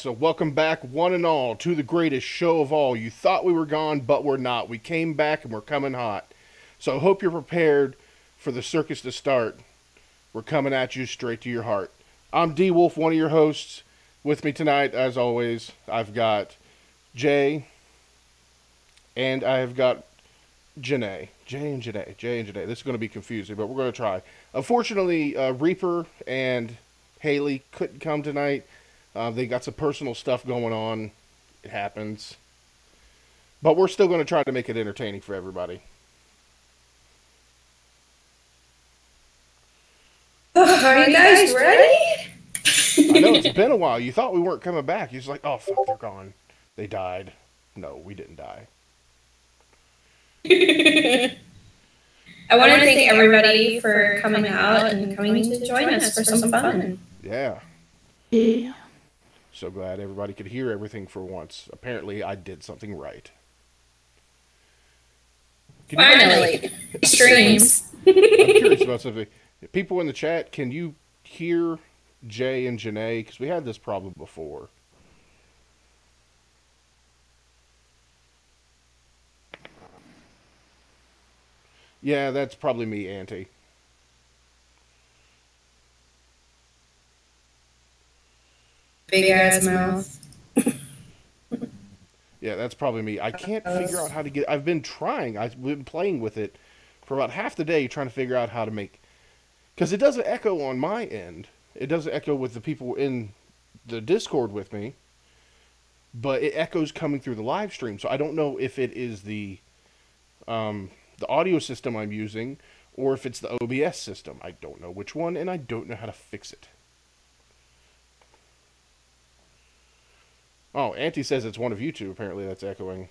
So welcome back, one and all, to the greatest show of all. You thought we were gone, but we're not. We came back and we're coming hot. So I hope you're prepared for the circus to start. We're coming at you straight to your heart. I'm D Wolf, one of your hosts. With me tonight, as always, I've got Jay, and I've got Janae. Jay and Janae. This is going to be confusing, but we're going to try. Unfortunately, Reaper and Haley couldn't come tonight. They got some personal stuff going on. It happens. But we're still going to try to make it entertaining for everybody. Are you guys ready? I know it's been a while. You thought we weren't coming back. You're just like, oh, fuck, they're gone. They died. No, we didn't die. I want to thank everybody for coming out and coming to join us for some fun. Yeah. Yeah. So glad everybody could hear everything for once. Apparently, I did something right. Finally, streams. I'm curious about something. People in the chat, can you hear Jay and Janae? Because we had this problem before. Yeah, that's probably me, Auntie. Big ass mouth. Yeah, that's probably me. I can't figure out how to get... I've been trying. I've been playing with it for about half the day trying to figure out how to make... Because it doesn't echo on my end. It doesn't echo with the people in the Discord with me. But it echoes coming through the live stream. So I don't know if it is the audio system I'm using or if it's the OBS system. I don't know which one, and I don't know how to fix it. Oh, Auntie says it's one of you two, apparently, that's echoing.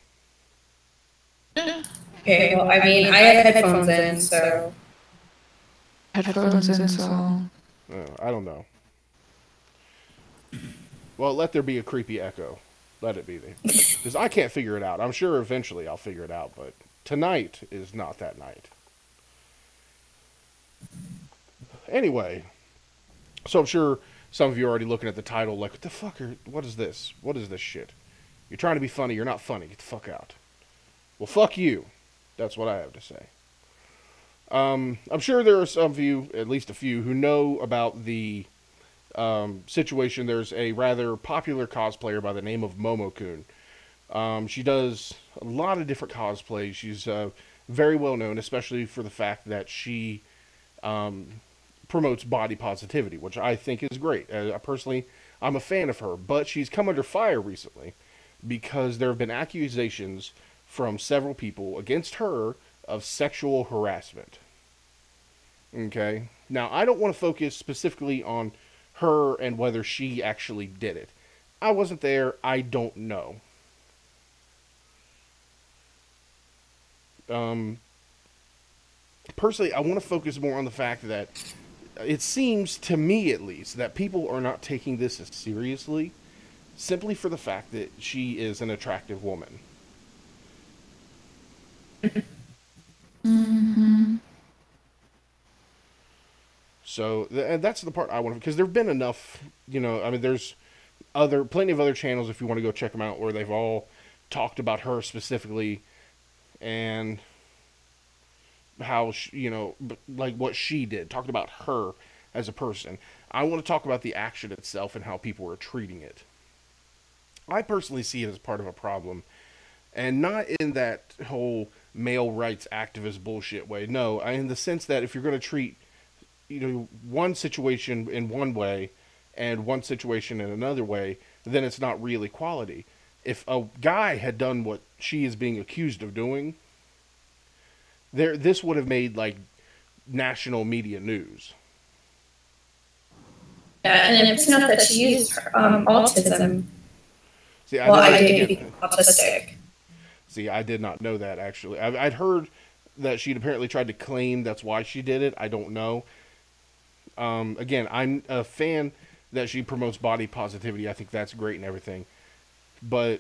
Okay, well, I mean, I had headphones in, so... Headphones in, so... I don't know. Well, let there be a creepy echo. Let it be there. Because I can't figure it out. I'm sure eventually I'll figure it out, but tonight is not that night. Anyway, so I'm sure some of you are already looking at the title like, what the fuck what is this? What is this shit? You're trying to be funny, you're not funny. Get the fuck out. Well, fuck you. That's what I have to say. I'm sure there are some of you, at least a few, who know about the situation. There's a rather popular cosplayer by the name of Momokun. She does a lot of different cosplays. She's very well known, especially for the fact that she promotes body positivity, which I think is great. Personally, I'm a fan of her, but she's come under fire recently because there have been accusations from several people against her of sexual harassment. Okay? Now, I don't want to focus specifically on her and whether she actually did it. I wasn't there. I don't know. Personally, I want to focus more on the fact that it seems, to me at least, that people are not taking this as seriously simply for the fact that she is an attractive woman. Mm-hmm. So that's the part I want to... Because there have been enough, you know... I mean, there's plenty of other channels, if you want to go check them out, where they've all talked about her specifically and how, you know, like what she did. Talked about her as a person. I want to talk about the action itself and how people are treating it. I personally see it as part of a problem. And not in that whole male rights activist bullshit way. No, in the sense that if you're going to treat, you know, one situation in one way and one situation in another way, then it's not real equality. If a guy had done what she is being accused of doing, this would have made, like, national media news. Yeah, and it's not that she used autism. See, I did be autistic. See, I did not know that, actually. I'd heard that she'd apparently tried to claim that's why she did it. I don't know. Again, I'm a fan that she promotes body positivity. I think that's great and everything. But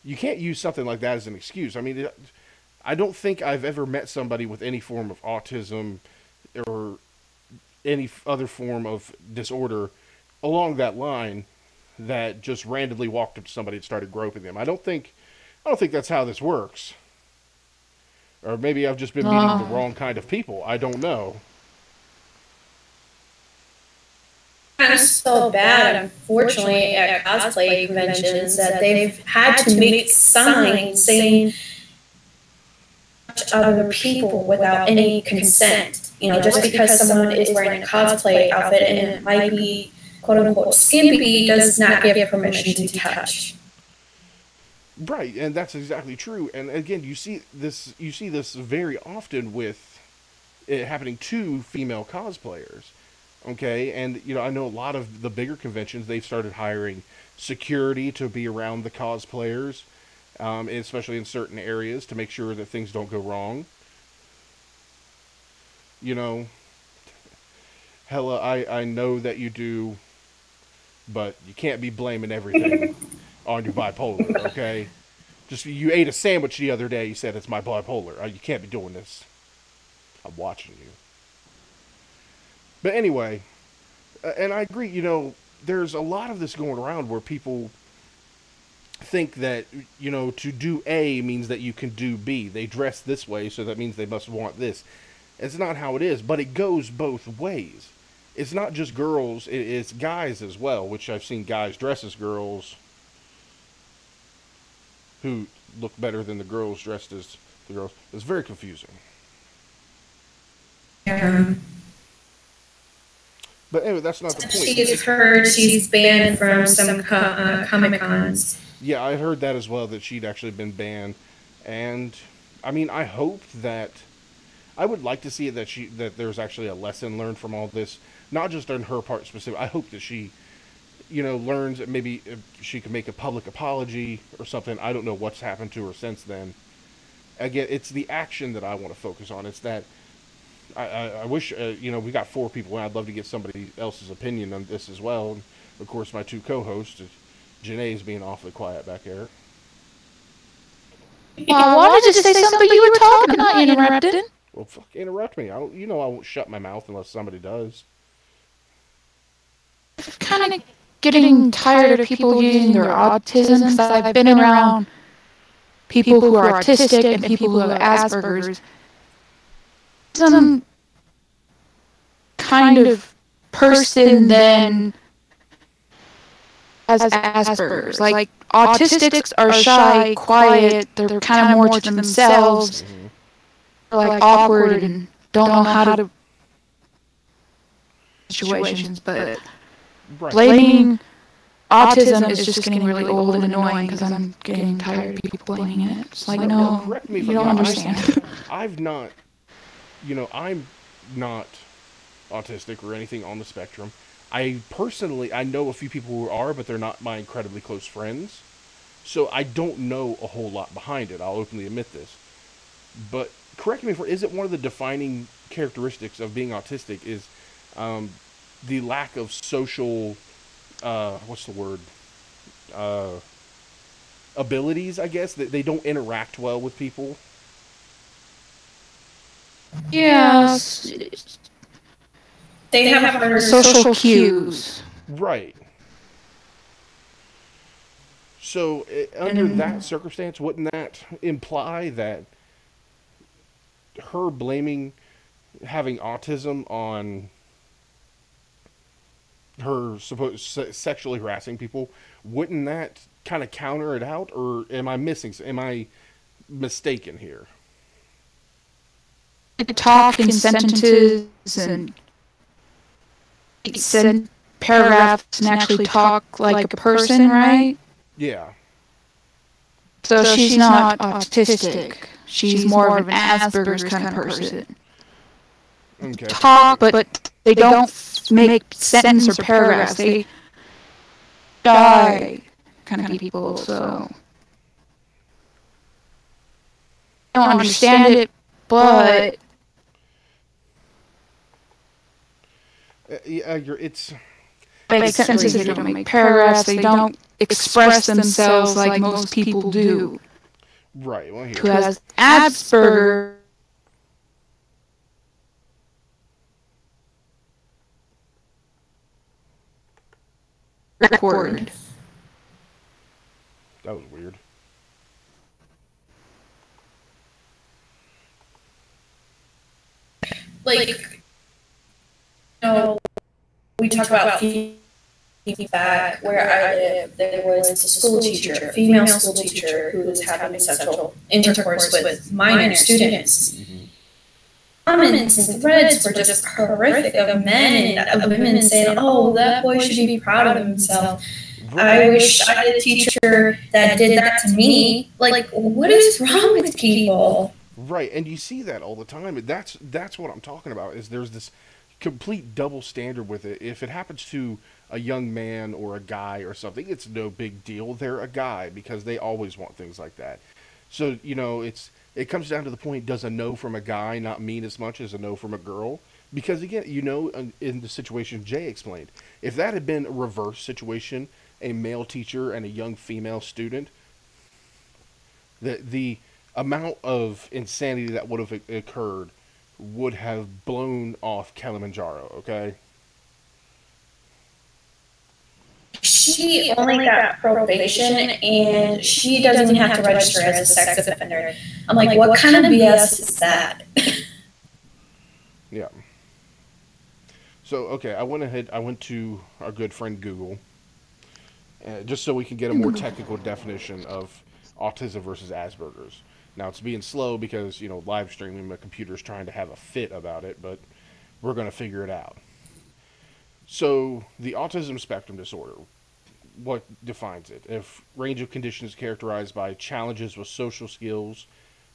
you can't use something like that as an excuse. I mean, I don't think I've ever met somebody with any form of autism or any other form of disorder along that line that just randomly walked up to somebody and started groping them. I don't think that's how this works. Or maybe I've just been meeting the wrong kind of people. I don't know. It's so bad, unfortunately, at cosplay conventions that they've had to make signs saying other people without any consent. You know, just because someone is wearing a cosplay outfit and it might be quote unquote skimpy does not give permission to touch. Right, and that's exactly true. And again, you see this very often with it happening to female cosplayers. Okay, and I know a lot of the bigger conventions, they've started hiring security to be around the cosplayers, especially in certain areas, to make sure that things don't go wrong. Hella, I know that you do, but you can't be blaming everything on your bipolar, okay? Just, you ate a sandwich the other day, you said it's my bipolar. You can't be doing this. I'm watching you. But anyway, and I agree, there's a lot of this going around where people think that, to do A means that you can do B. They dress this way, so that means they must want this. It's not how it is, but it goes both ways. It's not just girls, it's guys as well, which I've seen guys dress as girls who look better than the girls dressed as the girls. It's very confusing. Yeah. But anyway, that's not the point. She's heard she's banned from some Comic Cons. Yeah, I heard that as well, that she'd actually been banned. And, I mean, I hope that... I would like to see that there's actually a lesson learned from all this. Not just on her part specifically. I hope that she, learns that maybe she can make a public apology or something. I don't know what's happened to her since then. Again, it's the action that I want to focus on. It's that... I wish, we got 4 people, and I'd love to get somebody else's opinion on this as well. And of course, my 2 co-hosts, Janae's being awfully quiet back there. Well, I wanted to say something, but you were talking, not interrupted. Well, fuck, interrupt me. I won't shut my mouth unless somebody does. I'm kind of getting tired of people using their autism, because I've been around people who are autistic and people who have Asperger's. Some kind of person then has Asperger's. Like, autistics are shy, quiet, they're kind of more to themselves, like awkward and don't know how to situations, but blaming autism is just getting really old and annoying because I'm getting tired of people blaming it. It's like, no, you don't understand. I'm not autistic or anything on the spectrum. I know a few people who are, but they're not my incredibly close friends. So I don't know a whole lot behind it. I'll openly admit this. But correct me if isn't one of the defining characteristics of being autistic is the lack of social, what's the word? Abilities, I guess. That they don't interact well with people. Yes. They have harder social cues. Right. So, under that circumstance, wouldn't that imply that her blaming having autism on her sexually harassing people, wouldn't that kind of counter it out? Or am I mistaken here? Talk in sentences and send paragraphs and actually talk like a person, right? Yeah. So she's not autistic. She's more of an Asperger's kind of person. Okay. Talk, but they don't make sentence or paragraphs. They die kind of people, so I don't understand it, but it's make sentences. They don't make paragraphs. They don't express themselves like most people do. Right. Well, who has Asperger's. Record. That was weird. Like, we talk about feedback. Where I live, there was a school teacher, a female school teacher, who was having sexual intercourse with minor students. Mm-hmm. Comments and threads were just horrific of men and of women saying, "Oh, that boy should be proud of himself. I wish I had a teacher that did that to me." Like, what is wrong with people? Right, and you see that all the time. And that's what I'm talking about. Is there's this complete double standard with it. If it happens to a young man or a guy or something, it's no big deal. They're a guy because they always want things like that. So it comes down to the point: does a no from a guy not mean as much as a no from a girl? Because again, in the situation Jay explained, if that had been a reverse situation, a male teacher and a young female student, the amount of insanity that would have occurred would have blown off Kilimanjaro, okay? She only got probation, and she doesn't even have to register as a sex offender. I'm like, what kind of BS is that? Yeah. So, okay, I went to our good friend Google, just so we can get a more technical definition of autism versus Asperger's. Now, it's being slow because, live streaming, my computer's trying to have a fit about it, but we're going to figure it out. So, the autism spectrum disorder, what defines it? If range of conditions characterized by challenges with social skills,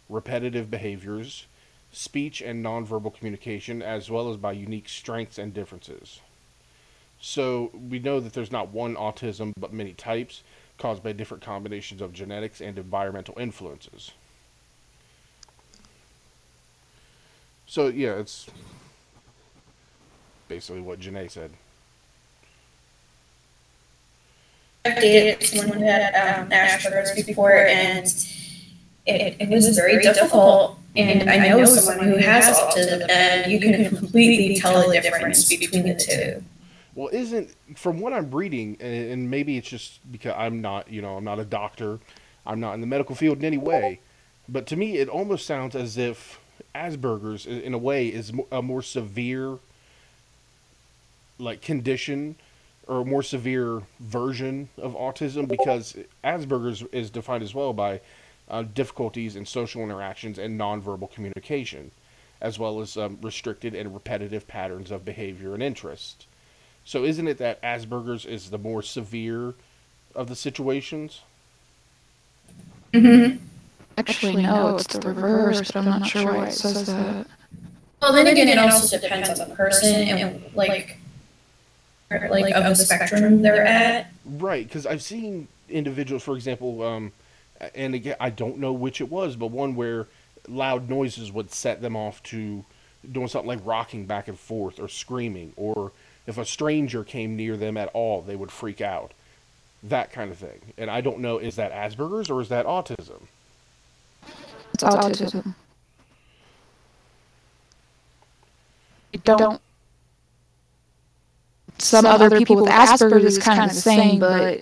repetitive behaviors, speech and nonverbal communication, as well as by unique strengths and differences. So, we know that there's not one autism, but many types, caused by different combinations of genetics and environmental influences. So, yeah, it's basically what Janae said. I've dated someone who had Asperger's before, and it was very difficult. And I know someone who has autism, and you can completely tell the difference between the two. Well, from what I'm reading, and maybe it's just because I'm not a doctor, I'm not in the medical field in any way, but to me it almost sounds as if Asperger's, in a way, is a more severe, like, condition, or a more severe version of autism, because Asperger's is defined as well by difficulties in social interactions and nonverbal communication, as well as restricted and repetitive patterns of behavior and interest. So isn't it that Asperger's is the more severe of the situations? Mm-hmm. Actually, no, it's the reverse, but I'm not sure why it says that. Well, then again, it also depends on the person and like of the spectrum they're at. Right, because I've seen individuals, for example, and again, I don't know which it was, but one where loud noises would set them off to doing something like rocking back and forth or screaming, or if a stranger came near them at all, they would freak out. That kind of thing. And I don't know, is that Asperger's or is that autism? It's autism. You don't. Some other people with Asperger's is kind of the same, but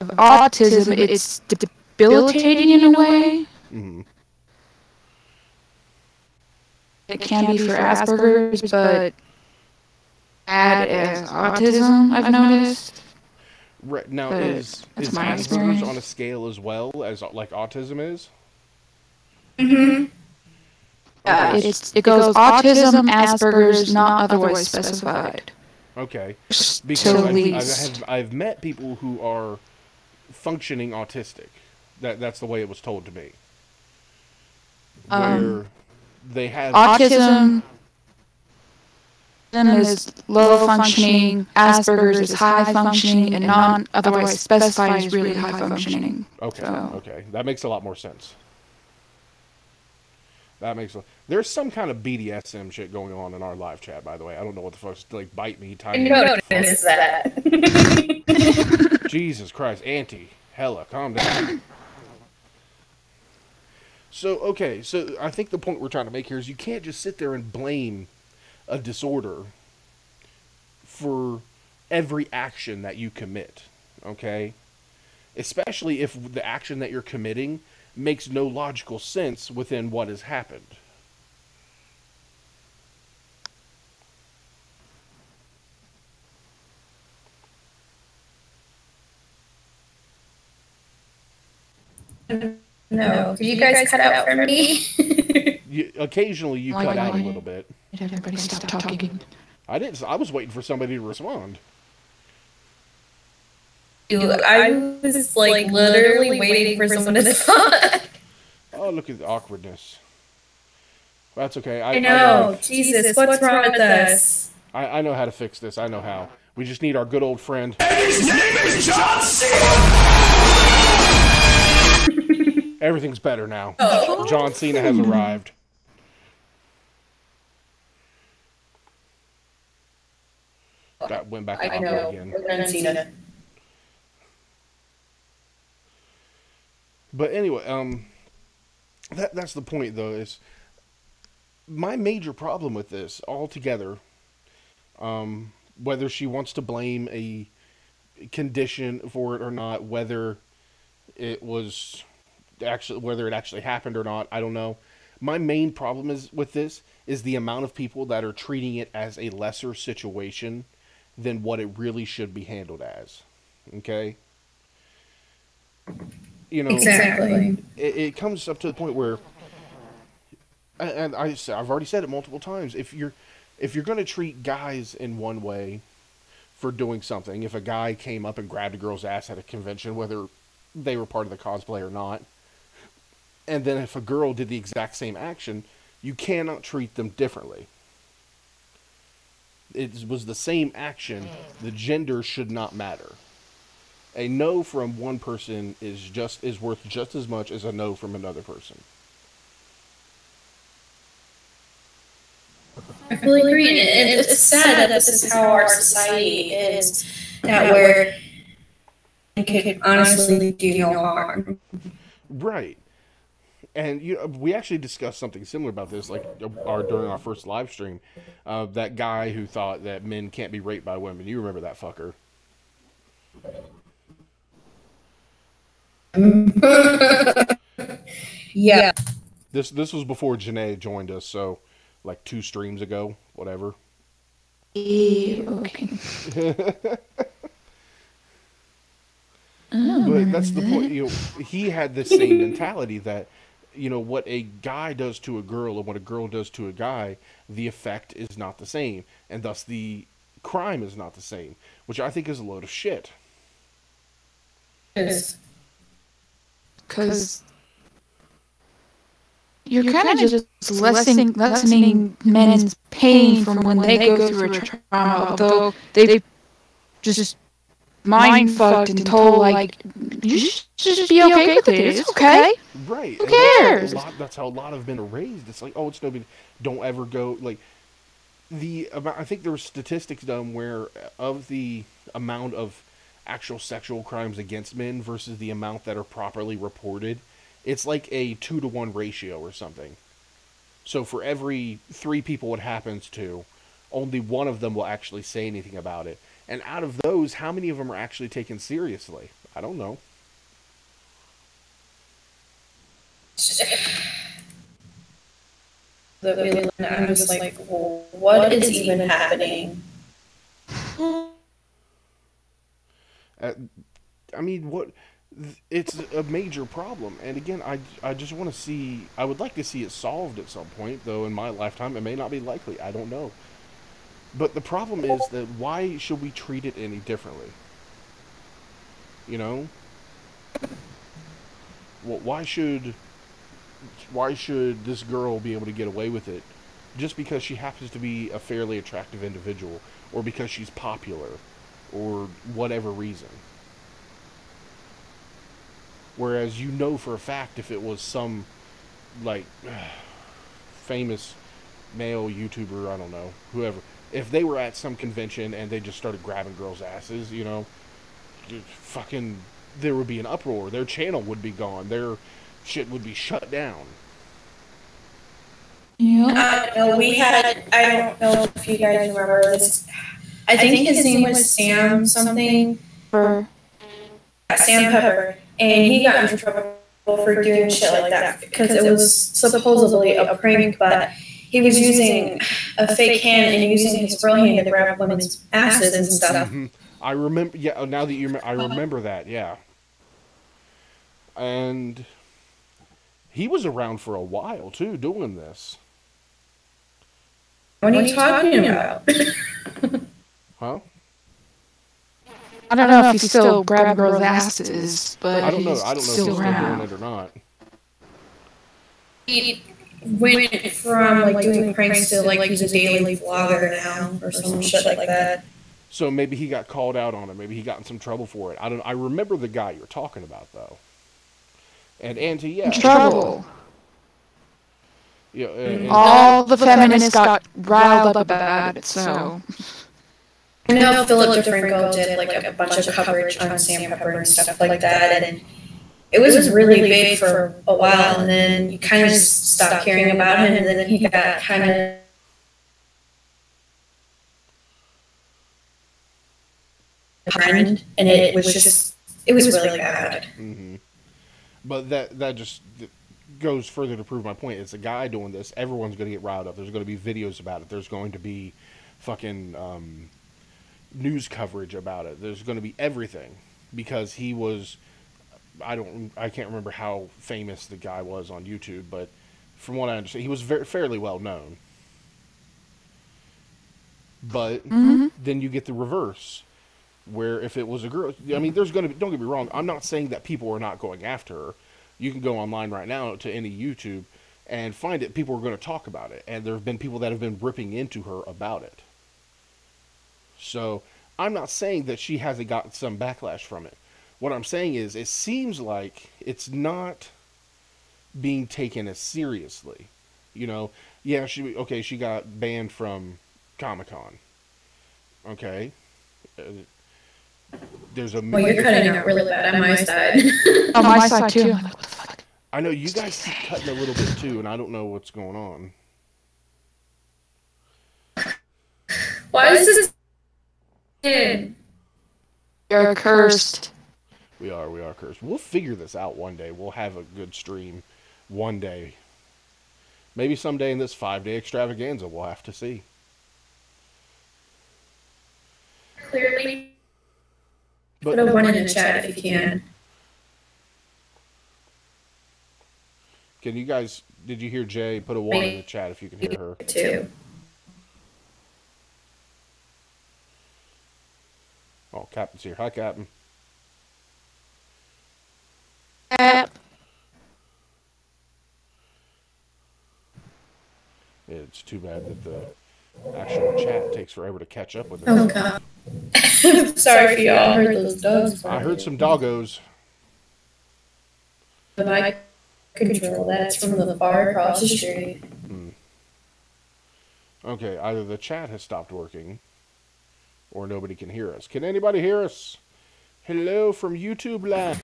of autism, it's debilitating in a way. Mm-hmm. It can be for Asperger's, but bad as autism, I've noticed. Right. Now, But is that's my Asperger's experience. on a scale as well as like autism is? Mm-hmm. Okay. It goes autism, Asperger's, not otherwise specified. Okay. To Because least. I've met people who are functioning autistic. That's the way it was told to me. Where they have Autism is low functioning, Asperger's is high functioning, and non otherwise specified is really high functioning. Okay, So- okay, that makes a lot more sense. There's some kind of BDSM shit going on in our live chat, by the way. I don't know what the fuck's like bite me, tie me. Notice that. Jesus Christ, Auntie, hella, calm down. So I think the point we're trying to make here is you can't just sit there and blame a disorder for every action that you commit. Okay, especially if the action that you're committing makes no logical sense within what has happened. No, did you guys cut out for me? Occasionally you cut out a little bit. Everybody stop talking. I didn't. I was waiting for somebody to respond. I was like literally waiting for someone to talk. Oh, look at the awkwardness. That's okay. I know. Jesus, what's wrong with us? I know how to fix this. I know how. We just need our good old friend. His name is John Cena! Everything's better now. Oh. John Cena has arrived. That went back to opera again. Cena. But anyway, that's the point though, is my major problem with this altogether, whether she wants to blame a condition for it or not, whether it actually happened or not, I don't know. My main problem with this is the amount of people that are treating it as a lesser situation than what it really should be handled as. Okay? You know, exactly. It comes up to the point where, and I've already said it multiple times, if you're going to treat guys in one way for doing something, if a guy came up and grabbed a girl's ass at a convention, whether they were part of the cosplay or not, and then if a girl did the exact same action, you cannot treat them differently. It was the same action. The gender should not matter. A no from one person is worth just as much as a no from another person. I fully agree. And it's sad that this is how our society is, that where it could honestly do no harm. Right. And we actually discussed something similar about this, like during our first live stream. That guy who thought that men can't be raped by women. You remember that fucker? Yeah. This was before Janae joined us, so like 2 streams ago, whatever. Okay. But that's the point. He had the same mentality that, what a guy does to a girl and what a girl does to a guy, the effect is not the same, and thus the crime is not the same, which I think is a load of shit. Because you're kind of just lessening men's pain from when they go through a trauma, although they just mind fucked and told, like, you should just be okay with it. It's okay. Right. Who cares? That's how a lot of men are raised. It's like, oh, it's no big. Don't ever go. Like, I think there were statistics done where of the amount of actual sexual crimes against men versus the amount that are properly reported, it's like a 2-to-1 ratio or something. So for every 3 people it happens to, only one of them will actually say anything about it. And out of those, how many of them are actually taken seriously? I don't know. I'm just like, well, what is even happening? I mean, it's a major problem. And again, I just want to see, I would like to see it solved at some point, though in my lifetime it may not be likely. I don't know. But the problem is that why should we treat it any differently? Well, why should this girl be able to get away with it just because she happens to be a fairly attractive individual, or because she's popular, or whatever reason? Whereas for a fact if it was some, like, famous male YouTuber, I don't know, whoever, if they were at some convention and they just started grabbing girls' asses, fucking, there would be an uproar. Their channel would be gone. Their shit would be shut down. Yeah. I don't know if you guys remember this. I think his name was Sam something. Sam Pepper, and he got in trouble for doing shit like that because it was supposedly a prank, but he was using a fake hand and using his real hand to grab women's asses and stuff. Mm-hmm. I remember. Yeah, now that I remember that. Yeah, and he was around for a while too, doing this. What are you talking about? Huh? I don't know if he's still grabbing girls' asses, but I don't know. I don't know if he's still around. doing it or not. He went from like doing pranks to like he's a daily vlogger now or some shit like that. So maybe he got called out on it. Maybe he got in some trouble for it. I don't. I remember the guy you're talking about though. And Auntie, yeah. Trouble. Yeah. All the feminists got riled up about it, so. I know Philip DeFranco did like a bunch of coverage on Sam Pepper and stuff like that, and it was really big for a while, and then you kind of just stopped hearing about him, and then he got kind of behind, and it was really bad. Mm-hmm. But that just goes further to prove my point. It's a guy doing this. Everyone's going to get riled up. There's going to be videos about it. There's going to be fucking news coverage about it. There's going to be everything because he was. I can't remember how famous the guy was on YouTube, but from what I understand, he was fairly well known. But then you get the reverse, where if it was a girl, I mean, there's going to be. Don't get me wrong. I'm not saying that people are not going after her. You can go online right now to any YouTube and find it. People are going to talk about it, and there have been people that have been ripping into her about it. So I'm not saying that she hasn't gotten some backlash from it. What I'm saying is, it seems like it's not being taken as seriously. You know, yeah, she got banned from Comic-Con. Okay. There's a. Well, you're cutting out really bad on my side. On my side too. I'm like, what the fuck? I know you guys keep cutting a little bit too, and I don't know what's going on. Why is this? You're cursed. We are cursed. We'll figure this out one day. We'll have a good stream one day. Maybe someday in this 5-day extravaganza, we'll have to see. Clearly, put a 1 in the chat if you can. Can you guys, did you hear Jay? Put a 1 in the chat if you can hear her. Too. Oh, Captain's here. Hi, Captain. It's too bad that the actual chat takes forever to catch up with it. Oh, God. Sorry if y'all heard those dogs. I heard some doggos. The mic control, that's from the bar across the street. Okay, either the chat has stopped working or nobody can hear us. Can anybody hear us? Hello from YouTube land.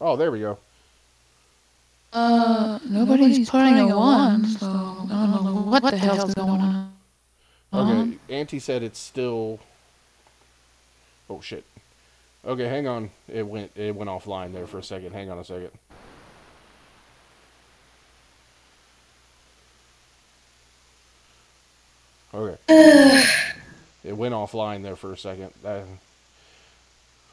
Oh, there we go. Nobody's putting a 1, so I don't know what the hell's going on. Okay, Auntie said it's still. Oh shit. Okay, hang on. It went offline there for a second. Hang on a second. Okay. It went offline there for a second.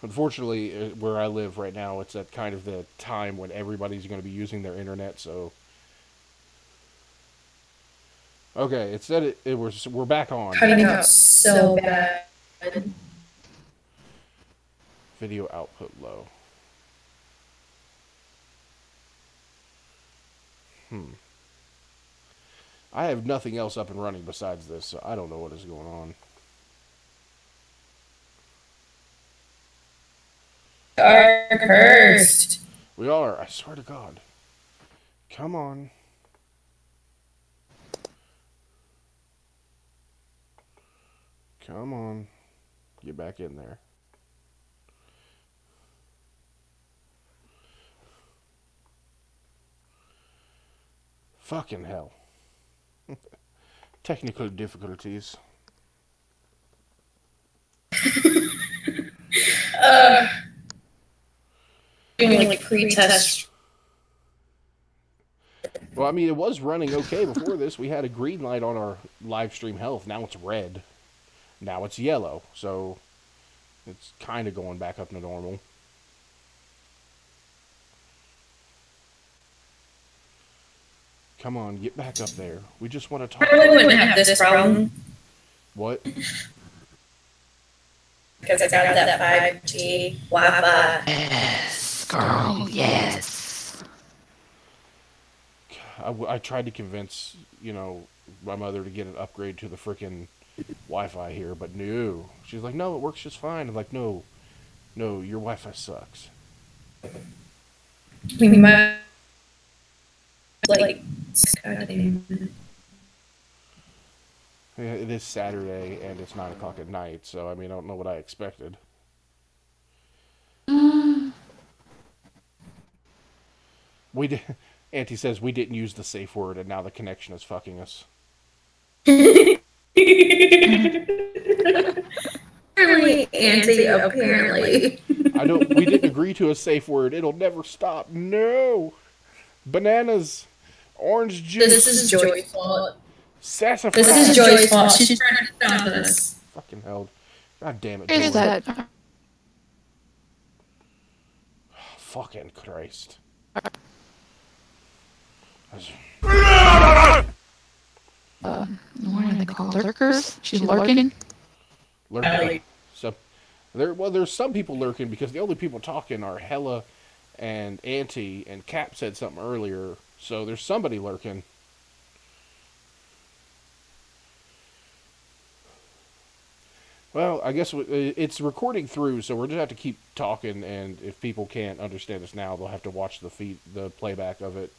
Unfortunately, where I live right now, it's at kind of the time when everybody's going to be using their internet, so. Okay, it said we're back on. Cutting out so bad. Video output low. I have nothing else up and running besides this, so I don't know what is going on. Are cursed. We are, I swear to God. Come on. Come on. Get back in there. Fucking hell. Technical difficulties. doing like pre-test. Well, I mean, it was running okay before this. We had a green light on our live stream health. Now it's red. Now it's yellow. So it's kind of going back up to normal. Come on, get back up there. We just want to talk. I really wouldn't have this problem. What? Because I got that 5G Wi-Fi. Yes, girl, yes. I tried to convince, my mother to get an upgrade to the frickin' Wi-Fi here, but no. She's like, no, it works just fine. I'm like, no, your Wi-Fi sucks. We might goddamn. Yeah, it is Saturday, and it's 9 o'clock at night, so, I mean, I don't know what I expected. Auntie says we didn't use the safe word, and now the connection is fucking us. Apparently, Auntie, apparently. We didn't agree to a safe word. It'll never stop. No! Bananas! Orange juice! This is Joy's fault. Sassafras! This is Joy's fault. She's trying to stop us. Fucking hell. God damn it, Is Joy. that? Fucking Christ. What are they called? Lurkers? She's lurking? Lurking. So, there's some people lurking because the only people talking are Hella and Auntie, and Cap said something earlier, so there's somebody lurking. Well, I guess it's recording through, so we're just have to keep talking, and if people can't understand us now, they'll have to watch the playback of it,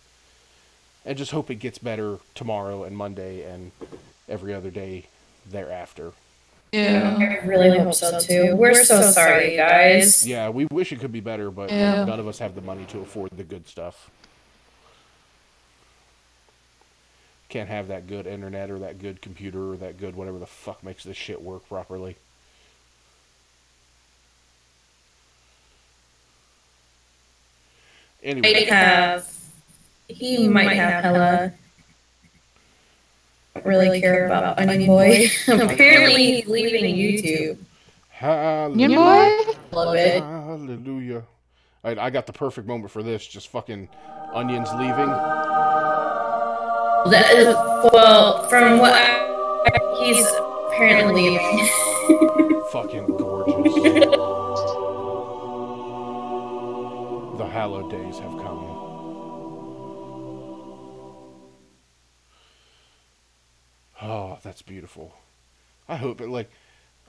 and just hope it gets better tomorrow and Monday and every other day thereafter. Yeah. I really hope so too. We're so sorry, guys. Yeah, we wish it could be better, but none of us have the money to afford the good stuff. Can't have that good internet or that good computer or that good whatever the fuck makes this shit work properly. Anyway. He might have Hella. Don't really care about Onion Boy. Apparently, he's leaving YouTube. Hallelujah. Boy? Love it. Hallelujah. I got the perfect moment for this. Just fucking Onions leaving. That is, well, from what he's apparently leaving. Fucking gorgeous. The hallowed days have come. Oh, that's beautiful. I hope it,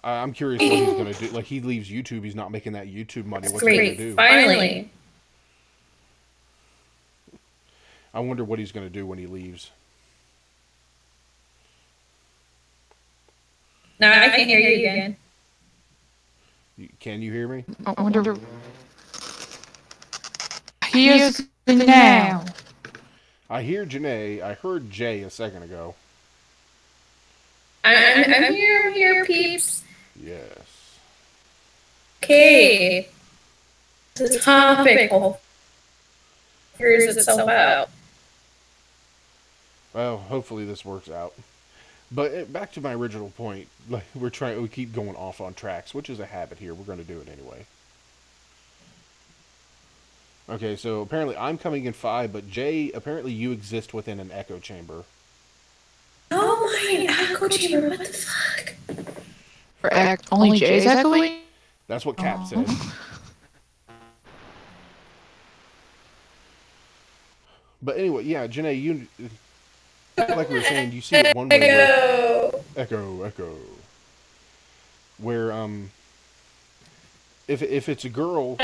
I'm curious what he's going to do. Like, he leaves YouTube, he's not making that YouTube money. What's he going to do? Finally. I wonder what he's going to do when he leaves. Now I can hear you again. Can you hear me? I wonder. Here's now. I hear Janae. I heard Jay a second ago. I'm here, peeps. Yes. Okay. The topic figures itself out. Well, hopefully this works out. But back to my original point, we keep going off on tracks, which is a habit here. We're going to do it anyway. Okay, so apparently I'm coming in 5, but Jay, apparently you exist within an echo chamber. Oh my echo chamber! What the fuck? For only Jay's echoing? That's what Cap said. But anyway, yeah, Janae, you, like we were saying, you see it one way where... Echo. Where, if it's a girl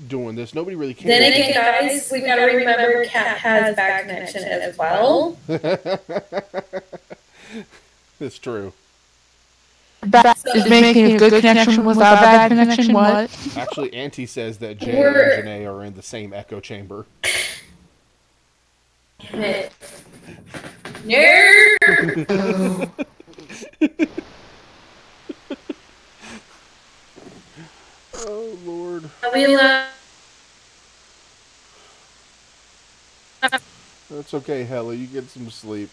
doing this, nobody really cares. Then again, guys, we gotta remember Cat has bad connection as well. It's true. Is making a good connection without a bad connection? What? Actually, Auntie says that Jay and Janae are in the same echo chamber. Nerd! Oh, Lord. Are we allowed? That's okay, Hella. You get some sleep.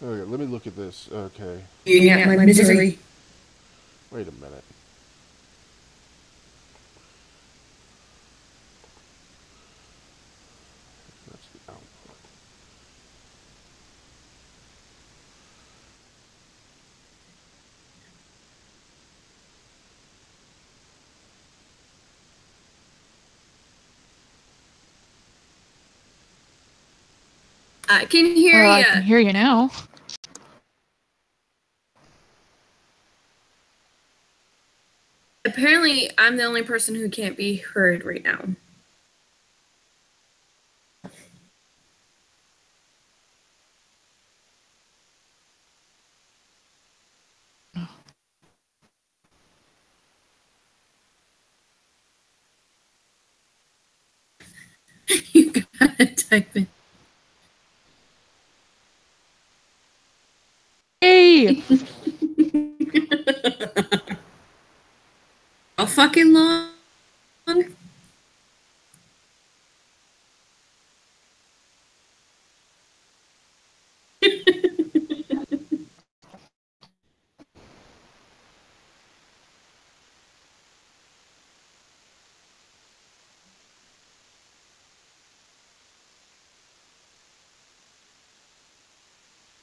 Okay, let me look at this. Okay. Yeah, my misery. Wait a minute. That's the output. I can hear Well, you. I can hear you now. Apparently, I'm the only person who can't be heard right now. You gotta type in. Hey! How fucking long?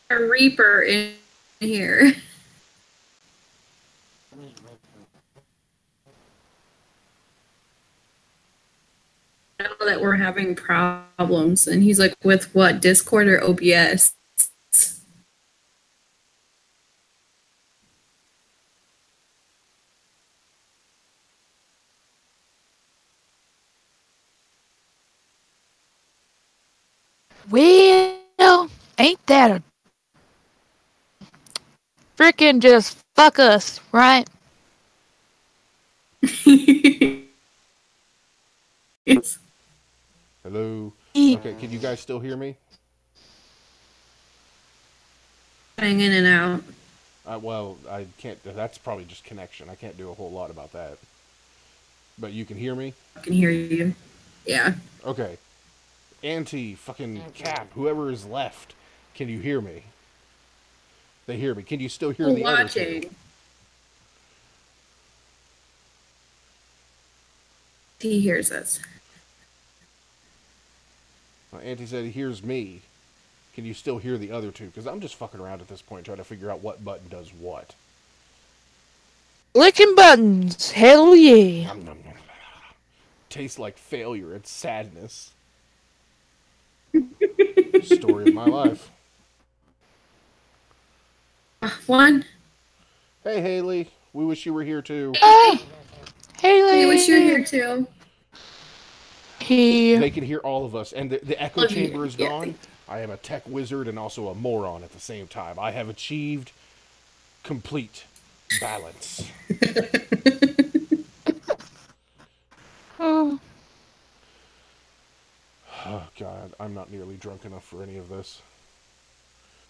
A Reaper in here. Know that we're having problems, and he's like, with what, Discord or OBS? Well, ain't that a frickin' just fuck us, right? Hello? Okay, can you guys still hear me? Going in and out. Well, I can't. That's probably just connection. I can't do a whole lot about that. But you can hear me? I can hear you. Yeah. Okay. Fucking Cap, whoever is left, can you hear me? They hear me. Can you still hear the other two? Watching. He hears us. Auntie said he hears me. Can you still hear the other two? Because I'm just fucking around at this point trying to figure out what button does what. Licking buttons, hell yeah. Nom, nom, nom. Tastes like failure and sadness. Story of my life. One. Hey, Haley. We wish you were here, too. Hey! Haley! We wish you were here too. Hey. They can hear all of us. And the echo Love you. chamber is Yeah. gone. I am a tech wizard and also a moron at the same time. I have achieved complete balance. Oh. Oh, God. I'm not nearly drunk enough for any of this.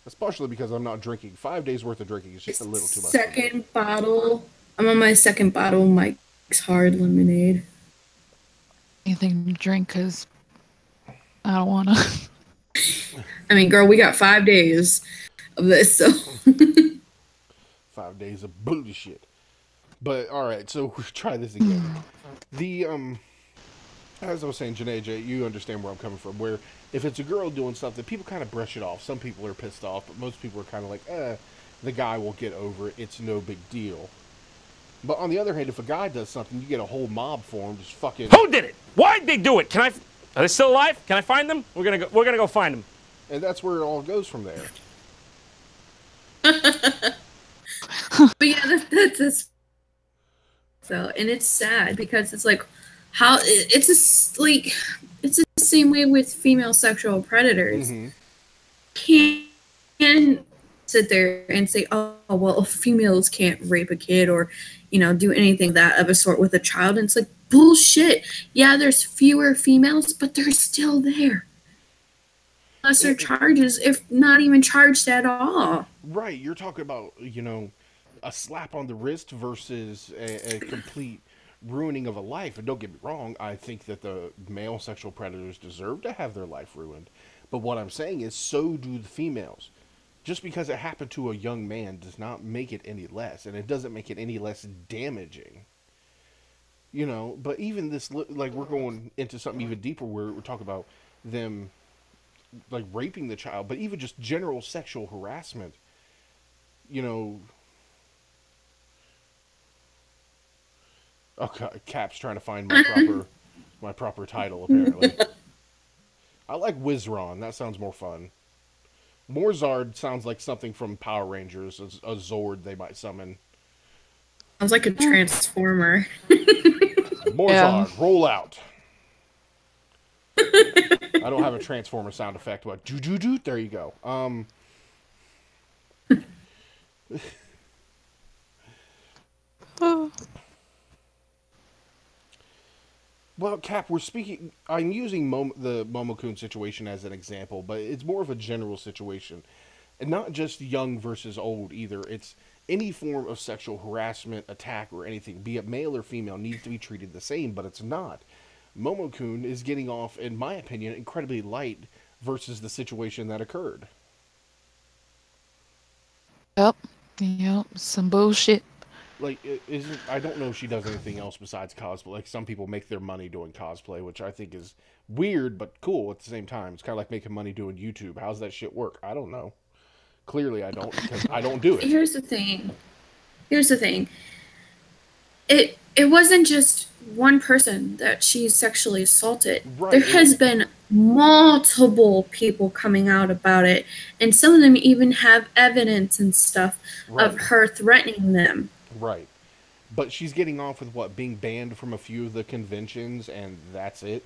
That's partially because I'm not drinking. 5 days worth of drinking is just a little too much. Second bottle. I'm on my second bottle of Mike's Hard Lemonade. Anything to drink, because I don't want to. I mean, girl, we got 5 days of this, so. 5 days of bullshit. But, alright, so we try this again. As I was saying, Janae, you understand where I'm coming from, where if it's a girl doing something, people kind of brush it off. Some people are pissed off, but most people are kind of like, the guy will get over it. It's no big deal. But on the other hand, if a guy does something, you get a whole mob for him, just fucking... Who did it? Why'd they do it? Are they still alive? Can I find them? We're gonna go find them. And that's where it all goes from there. But yeah, that's so, and it's sad because it's like, how it's the same way with female sexual predators. Mm-hmm. Can sit there and say, oh well, females can't rape a kid or, do anything that of a sort with a child, and it's like bullshit. Yeah, there's fewer females, but they're still there. Lesser charges, if not even charged at all. Right, you're talking about, a slap on the wrist versus a complete ruining of a life. And don't get me wrong, I think that the male sexual predators deserve to have their life ruined. But what I'm saying is, so do the females. Just because it happened to a young man does not make it any less, and it doesn't make it any less damaging. You know, but even this, like, we're going into something even deeper where we're talking about them, like, raping the child, but even just general sexual harassment, you know. Okay, Cap's trying to find my proper title, apparently. I like Wizron, that sounds more fun. Morzard sounds like something from Power Rangers, a Zord they might summon. Sounds like a transformer. Morzard, roll out. I don't have a transformer sound effect, but doo-doo-doo, there you go. Well, Cap, I'm using the Momokun situation as an example, but it's more of a general situation. And not just young versus old either. It's any form of sexual harassment, attack, or anything, be it male or female, needs to be treated the same, but it's not. Momokun is getting off, in my opinion, incredibly light versus the situation that occurred. Yep, some bullshit. Like, I don't know if she does anything else besides cosplay. Like, some people make their money doing cosplay, which I think is weird, but cool at the same time. It's kind of like making money doing YouTube. How's that shit work? I don't know. Clearly I don't, because I don't do it. Here's the thing. It wasn't just one person that she sexually assaulted. Right. There has been multiple people coming out about it, and some of them even have evidence and stuff of her threatening them. Right. But she's getting off with what, being banned from a few of the conventions, and that's it?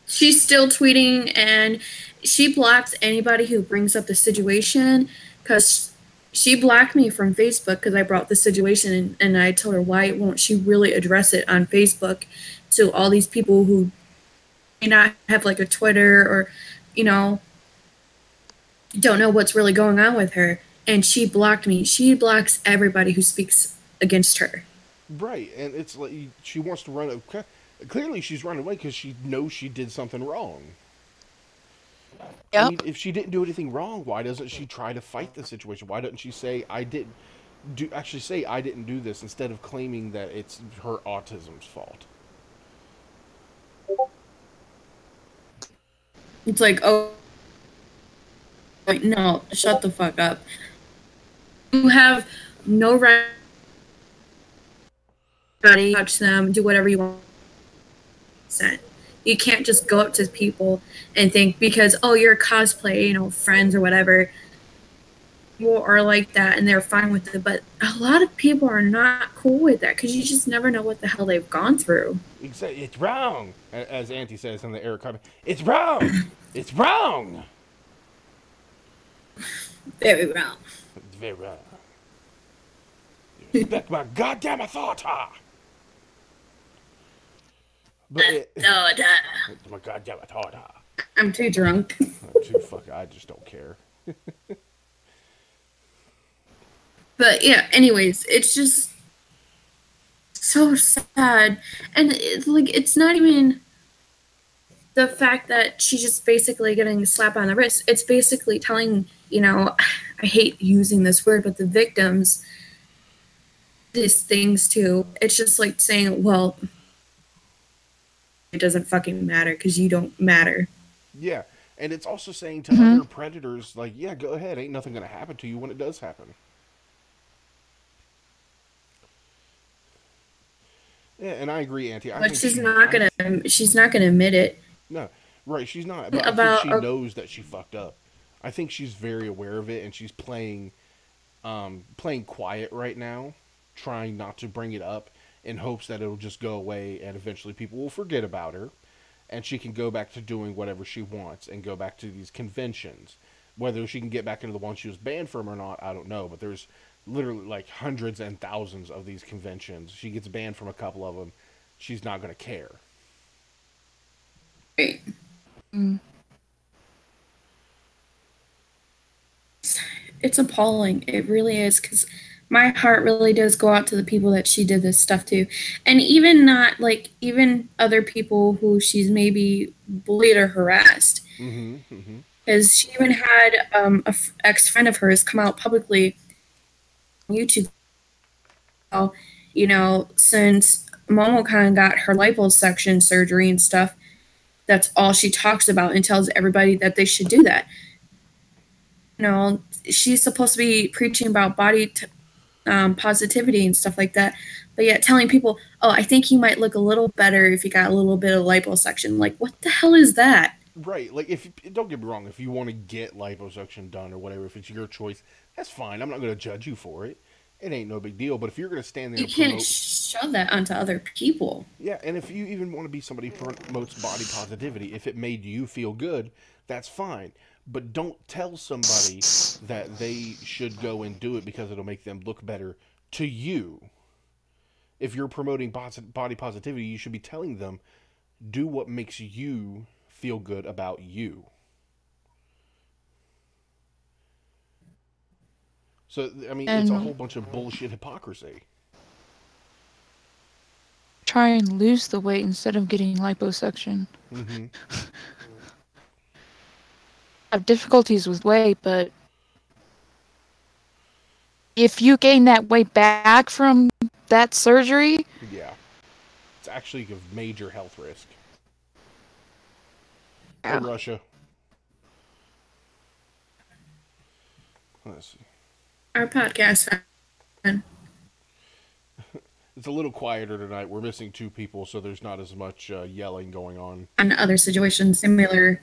She's still tweeting, and she blocks anybody who brings up the situation, because she blocked me from Facebook because I brought the situation, and I told her, why won't she really address it on Facebook to all these people who may not have like a Twitter or, you know, don't know what's really going on with her. And she blocked me. She blocks everybody who speaks against her. Right, and it's like she wants to run. Clearly, she's running away because she knows she did something wrong. Yep. I mean, if she didn't do anything wrong, why doesn't she try to fight the situation? Why doesn't she say, I didn't do this, instead of claiming that it's her autism's fault? It's like, oh, wait, no, shut the fuck up. You have no right to touch them, do whatever you want. You can't just go up to people and think because, oh, you're a cosplay, you know, friends or whatever. People are like that and they're fine with it, but a lot of people are not cool with that because you just never know what the hell they've gone through. Exactly, it's wrong, as Auntie says in the Eric comment. It's wrong. It's wrong. Very wrong. It's very wrong. You respect my goddamn authority. But it's my goddamn authority. I'm too drunk. I'm too fucking. I just don't care. But yeah, anyways, it's just so sad. And it's not even the fact that she's just basically getting a slap on the wrist. It's basically telling, you know, I hate using this word, but the victims these things too. It's just like saying, well, it doesn't fucking matter because you don't matter. Yeah, and it's also saying to other predators, like, yeah, go ahead, ain't nothing gonna happen to you when it does happen. Yeah, and I agree, Auntie. But she's not gonna admit it. No, right, she's not. But I think she knows that she fucked up. I think she's very aware of it, and she's playing quiet right now, trying not to bring it up, in hopes that it'll just go away and eventually people will forget about her and she can go back to doing whatever she wants and go back to these conventions. Whether she can get back into the one she was banned from or not, I don't know. But there's literally like hundreds and thousands of these conventions. She gets banned from a couple of them. She's not going to care. Right. it's appalling. It really is, because my heart really does go out to the people that she did this stuff to. And even not, like, even other people who she's maybe bullied or harassed. Because she even had ex-friend of hers come out publicly on YouTube, you know, since Momokun got her liposuction surgery and stuff, that's all she talks about and tells everybody that they should do that. You know, she's supposed to be preaching about body positivity and stuff like that, but yet telling people, oh, I think you might look a little better if you got a little bit of liposuction. Like, what the hell is that? Right. Like, if don't get me wrong, if you want to get liposuction done or whatever, if it's your choice, that's fine. I'm not going to judge you for it. It ain't no big deal. But if you're going to stand there, You and can't promote, shove that onto other people. yeah, and if you even want to be somebody who promotes body positivity, if it made you feel good, that's fine. But don't tell somebody that they should go and do it because it'll make them look better to you. If you're promoting body positivity, you should be telling them, do what makes you feel good about you. So, I mean, it's a whole bunch of bullshit hypocrisy. Try and lose the weight instead of getting liposuction. I have difficulties with weight, but if you gain that weight back from that surgery, yeah, it's actually a major health risk. Yeah. Hey, Russia. Let's see. Our podcast. It's a little quieter tonight. We're missing 2 people, so there's not as much yelling going on. On other situations similar.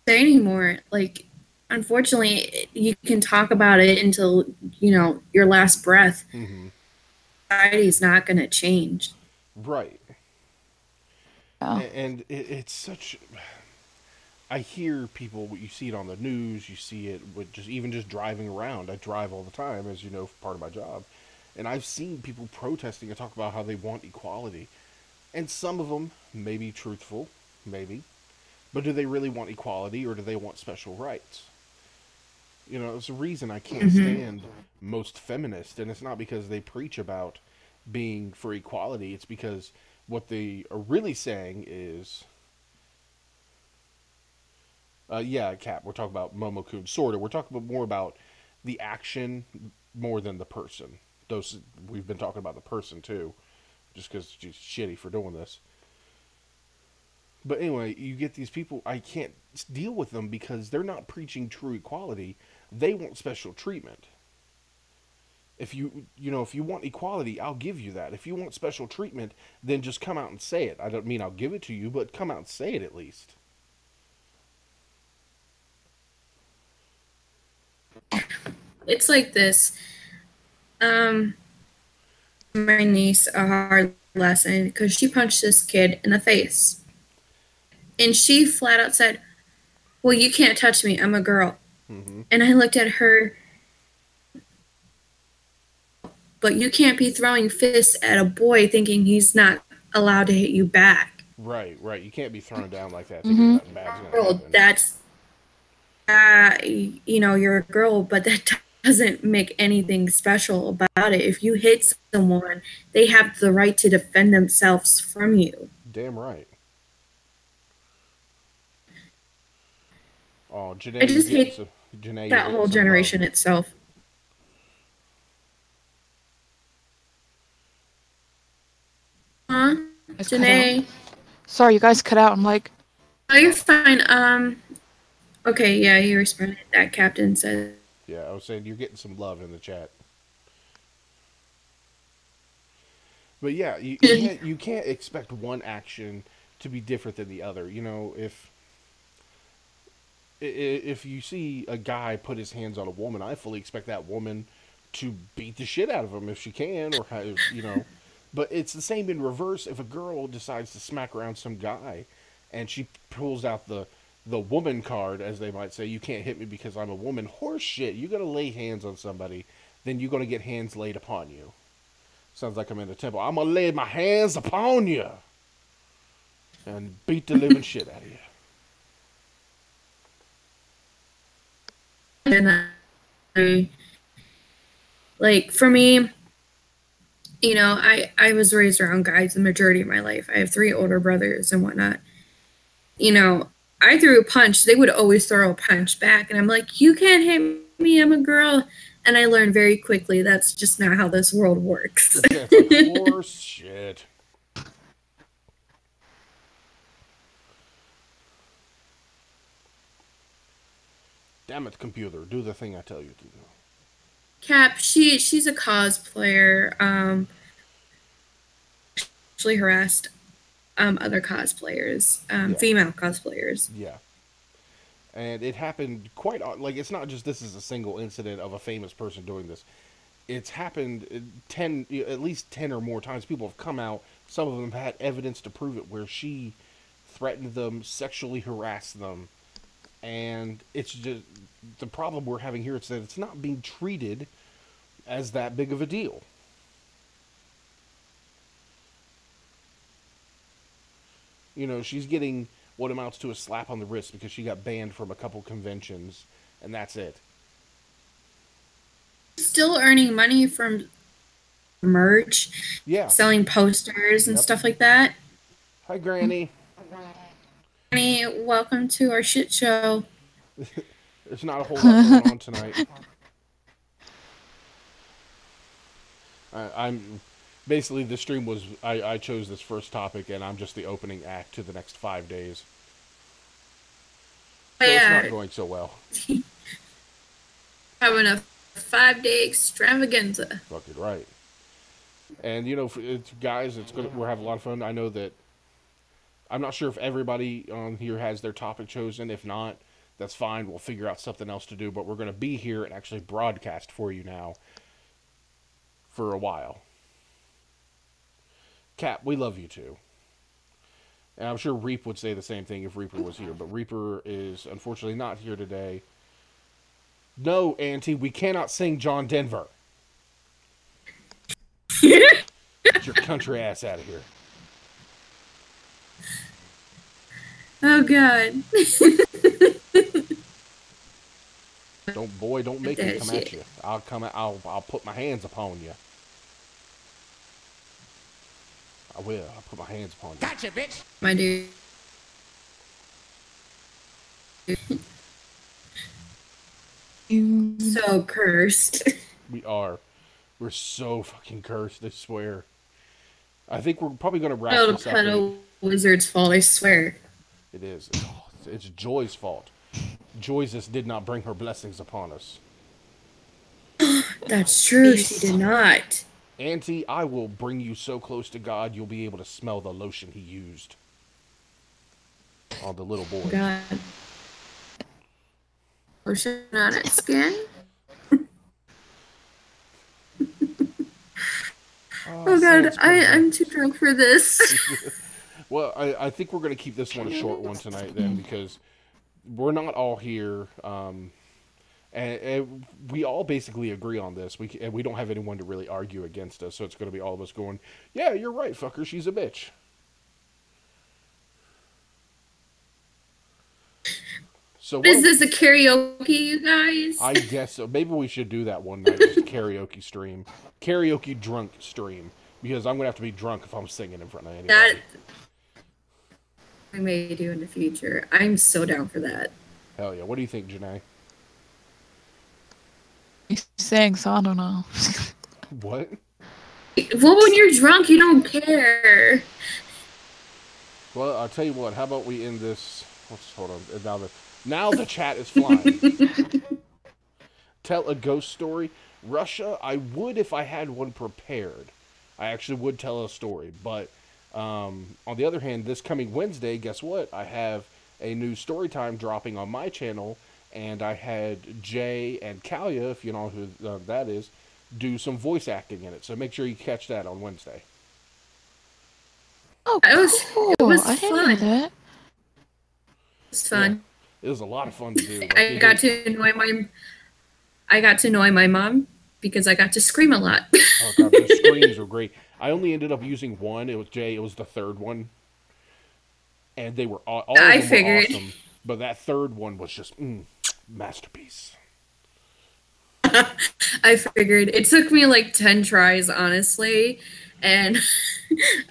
Say anymore. Like, unfortunately, you can talk about it until, you know, your last breath. Society's not going to change. Right. Oh. And it's such... I hear people, you see it on the news, you see it with just driving around. I drive all the time, as you know, part of my job. And I've seen people protesting and talk about how they want equality. And some of them may be truthful, maybe. But do they really want equality, or do they want special rights? You know, it's a reason I can't stand most feminists, and it's not because they preach about being for equality. It's because what they are really saying is... yeah, Cap, we're talking about Momokun, sort of. We're talking more about the action more than the person. We've been talking about the person, too, just because she's shitty for doing this. But anyway, you get these people, I can't deal with them because they're not preaching true equality. They want special treatment. If you want equality, I'll give you that. If you want special treatment, then just come out and say it. I don't mean I'll give it to you, but come out and say it at least. It's like this. My niece a hard lesson because she punched this kid in the face. And she flat out said, well, you can't touch me. I'm a girl. And I looked at her, but you can't be throwing fists at a boy thinking he's not allowed to hit you back. Right. You can't be thrown down like that thinking nothing bad's gonna Girl, happen. that's, you know, you're a girl, but that doesn't make anything special about it. If you hit someone, they have the right to defend themselves from you. Damn right. Oh, Janae, I just hate Janae, that whole generation itself. Huh? Janae? Sorry, you guys cut out. I'm like... Oh, you're fine. Okay, yeah, you responded. That captain said... Yeah, I was saying you're getting some love in the chat. But yeah, you can't expect one action to be different than the other. You know, if you see a guy put his hands on a woman, I fully expect that woman to beat the shit out of him if she can, or you know. But it's the same in reverse. If a girl decides to smack around some guy, and she pulls out the woman card, as they might say, you can't hit me because I'm a woman. Horse shit. You're gonna lay hands on somebody, then you're gonna get hands laid upon you. Sounds like I'm in the temple. I'm gonna lay my hands upon you and beat the living shit out of you. and that, like, for me, you know, I was raised around guys the majority of my life. I have 3 older brothers and whatnot. You know, I threw a punch. They would always throw a punch back. And I'm like, you can't hit me. I'm a girl. And I learned very quickly that's just not how this world works. It's like horse shit. Damn it, computer. Do the thing I tell you to do. Cap, she's a cosplayer. Actually harassed other cosplayers, Yeah. female cosplayers. Yeah. And it happened quite, like, it's not just this is a single incident of a famous person doing this. It's happened at least 10 or more times. People have come out. Some of them have had evidence to prove it where she threatened them, sexually harassed them. And it's just, the problem we're having here is that it's not being treated as that big of a deal. You know, she's getting what amounts to a slap on the wrist because she got banned from a couple conventions, and that's it. Still earning money from merch, Yeah. selling posters and stuff like that. Hi, Granny. Granny, welcome to our shit show. There's not a whole lot going on tonight. I'm basically, the stream was, I chose this first topic, and I'm just the opening act to the next 5 days. So it's not going so well. Having a 5-day extravaganza. Fucking right. And, you know, guys, we're having a lot of fun. I know that, I'm not sure if everybody on here has their topic chosen. If not, that's fine. We'll figure out something else to do. But we're going to be here and actually broadcast for you now for a while. Cap, we love you too. And I'm sure Reap would say the same thing if Reaper was here. But Reaper is unfortunately not here today. No, Auntie, we cannot sing John Denver. Get your country ass out of here. Oh, God. Don't make me come at you. I'll put my hands upon you. I will. I'll put my hands upon you. Gotcha, bitch. My dude. So cursed. We are. We're so fucking cursed, I swear. I think we're probably going to wrap No, this up. Pedo Wizard's fault, I swear. It is. It's Joy's fault. Joy just did not bring her blessings upon us. That's true, she did not. Auntie, I will bring you so close to God, you'll be able to smell the lotion he used on the little boy. God. Lotion on its skin? Oh, God, I'm too drunk for this. Well, I think we're going to keep this one a short one tonight then, because we're not all here, and we all basically agree on this. We don't have anyone to really argue against us, so it's going to be all of us going, yeah, you're right, fucker, she's a bitch. So is this a karaoke, you guys? I guess so. Maybe we should do that one night, just a karaoke stream. Karaoke drunk stream. Because I'm going to have to be drunk if I'm singing in front of anybody. That we may do in the future. I'm so down for that. Hell yeah. What do you think, Janae? He's saying so, I don't know. What? Well, when you're drunk, you don't care. Well, I'll tell you what. How about we end this? Hold on. Now the chat is flying. Tell a ghost story. Russia, I would if I had one prepared. I actually would tell a story. But on the other hand, this coming Wednesday, guess what? I have a new story time dropping on my channel. And I had Jay and Kalia, if you know who that is, do some voice acting in it. So make sure you catch that on Wednesday. Oh, It was I didn't fun. know that. It was fun. Yeah, it was a lot of fun to do. Like, I got to annoy my mom because I got to scream a lot. Oh God, the screams were great. I only ended up using one. It was Jay. It was the third one, and they were all of them were awesome. But that third one was just masterpiece. I figured it took me like 10 tries, honestly, and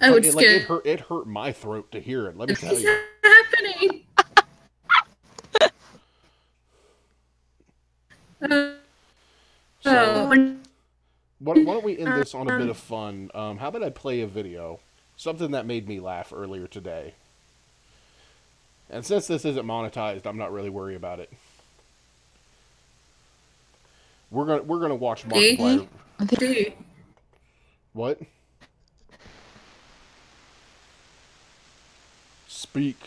I would skip. It hurt my throat to hear it. Let me tell What's you. happening? So, why don't we end this on a bit of fun? How about I play a video, something that made me laugh earlier today. And since this isn't monetized, I'm not really worried about it. We're gonna watch Markiplier. What? Speak.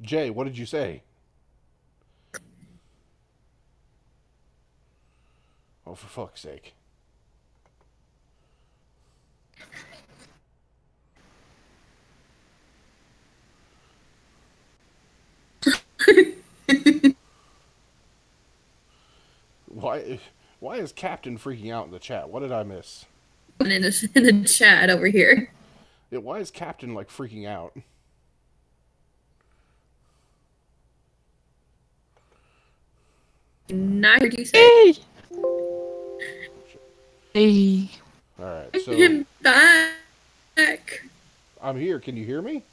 Jay, what did you say? Oh, for fuck's sake. Why is Captain freaking out in the chat? What did I miss? In the chat over here. Yeah, why is Captain like freaking out? Not heard you say. Hey. Alright, so I'm back. I'm here. Can you hear me?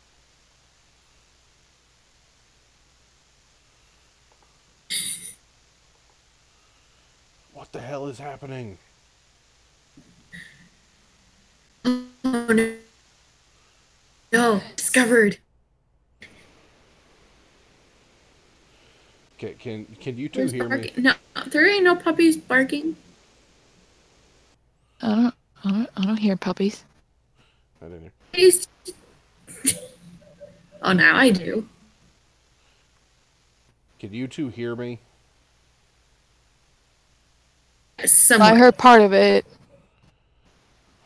What the hell is happening? Oh no. No, discovered. Okay, can you two hear me? No, there ain't no puppies barking. I don't hear puppies. I didn't hear. He's... Oh, now I do. Can you two hear me? I heard part of it.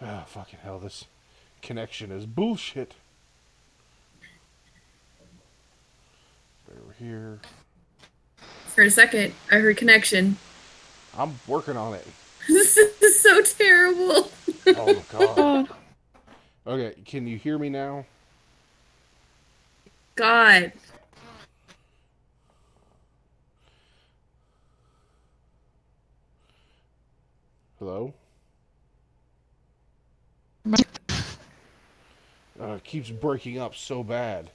Ah, fucking hell, this connection is bullshit. Over here. For a second, I heard connection. I'm working on it. This is so terrible. Oh my god. Okay, can you hear me now? God. Hello? It keeps breaking up so bad.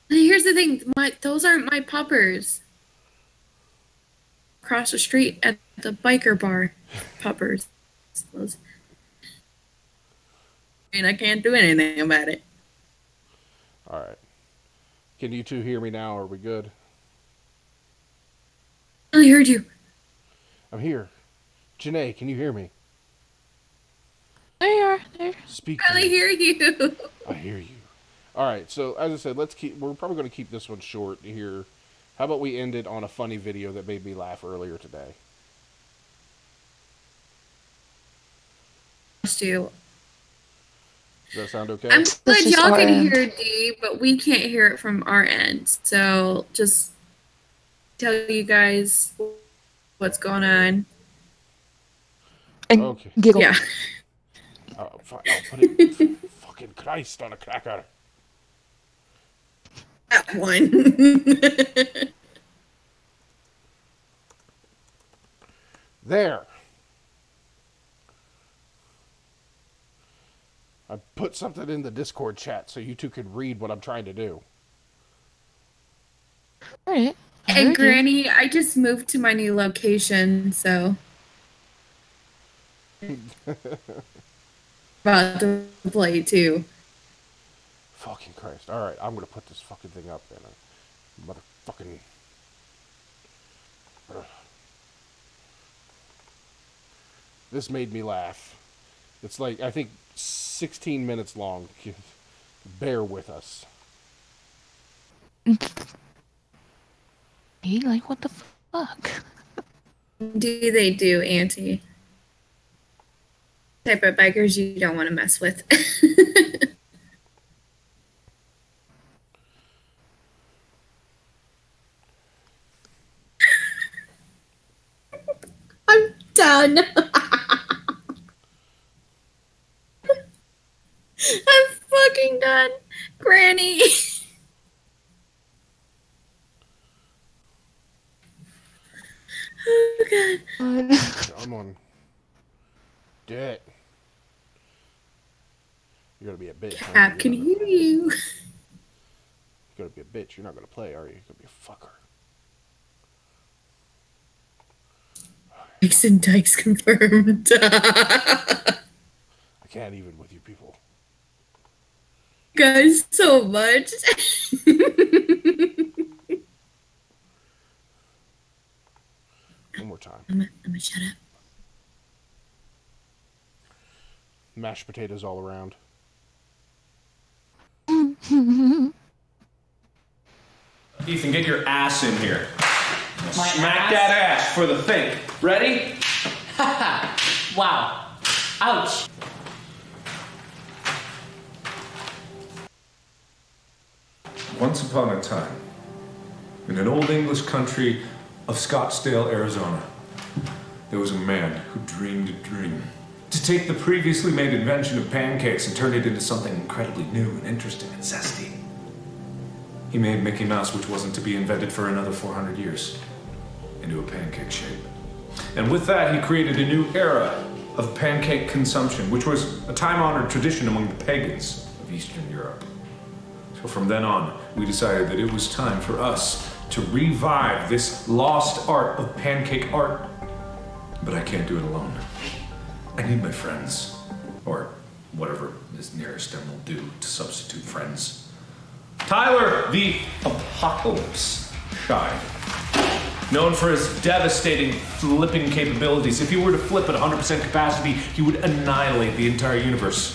Here's the thing, those aren't my puppers. Across the street at the biker bar. Puppers. Those. I can't do anything about it. Alright. Can you two hear me now? Are we good? I heard you. I'm here. Janae, can you hear me? There you are. There. Speak. I hear you. I hear you. Alright, so as I said, we're probably going to keep this one short here. How about we end it on a funny video that made me laugh earlier today? You. Does that sound okay? I'm glad y'all can end. hear D, but we can't hear it from our end. So just tell you guys what's going on. And Okay. giggle. Yeah. I'll put it fucking Christ on a cracker. That one. There. I put something in the Discord chat so you two can read what I'm trying to do. All right. Hey, Granny, I just moved to my new location, so. About to play too. Fucking Christ. Alright, I'm gonna put this fucking thing up then. Motherfucking. Ugh. This made me laugh. It's like, I think, 16 minutes long. Bear with us. He like, what the fuck? Do they do, Auntie? Type of bikers you don't want to mess with. I'm done. god. Granny. Oh god. Come on. Do it. You're gonna be a bitch. Huh? I can hear you. You're gonna be a bitch. You're not gonna play, are you? You're gonna be a fucker. Dykes and Dykes confirmed. I can't even with you people. Guys, so much. One more time. I'm gonna shut up. Mashed potatoes all around. Ethan, get your ass in here. Smack that ass for the think. Ready? Wow. Ouch. Once upon a time, in an old English country of Scottsdale, Arizona, there was a man who dreamed a dream. To take the previously made invention of pancakes and turn it into something incredibly new and interesting and zesty. He made Mickey Mouse, which wasn't to be invented for another 400 years, into a pancake shape. And with that, he created a new era of pancake consumption, which was a time-honored tradition among the pagans of Eastern Europe. So from then on, we decided that it was time for us to revive this lost art of pancake art. But I can't do it alone. I need my friends, or whatever is nearest them will do to substitute friends. Tyler, the Apocalypse Shy. Known for his devastating flipping capabilities. If he were to flip at 100% capacity, he would annihilate the entire universe.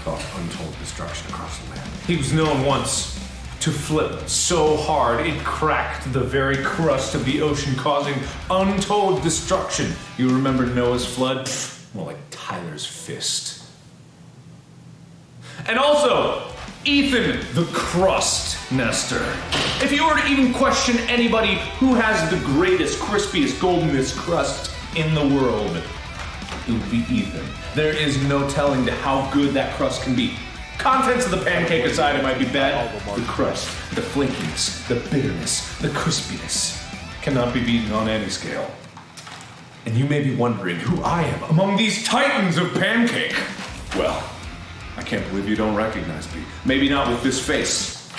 Cause untold destruction across the land. He was known once to flip so hard it cracked the very crust of the ocean, causing untold destruction. You remember Noah's flood? More like Tyler's fist. And also, Ethan the Crust Nester. If you were to even question anybody who has the greatest, crispiest, goldenest crust in the world, it would be Ethan. There is no telling to how good that crust can be. Contents of the pancake aside, it might be bad. The crust, the flakiness, the bitterness, the crispiness cannot be beaten on any scale. And you may be wondering who I am among these titans of pancake. Well, I can't believe you don't recognize me. Maybe not with this face.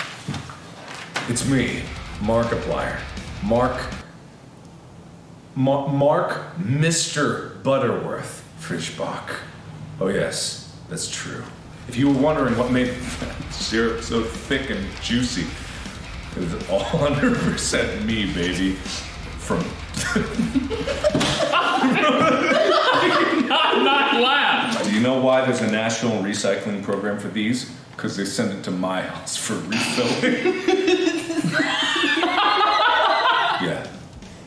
It's me, Markiplier. Mark Mr. Butterworth Frischbach. Oh yes, that's true. If you were wondering what made syrup so thick and juicy, it was all 100% me, baby. From... Not laugh. Do you know why there's a national recycling program for these? Because they send it to my house for refilling. Yeah,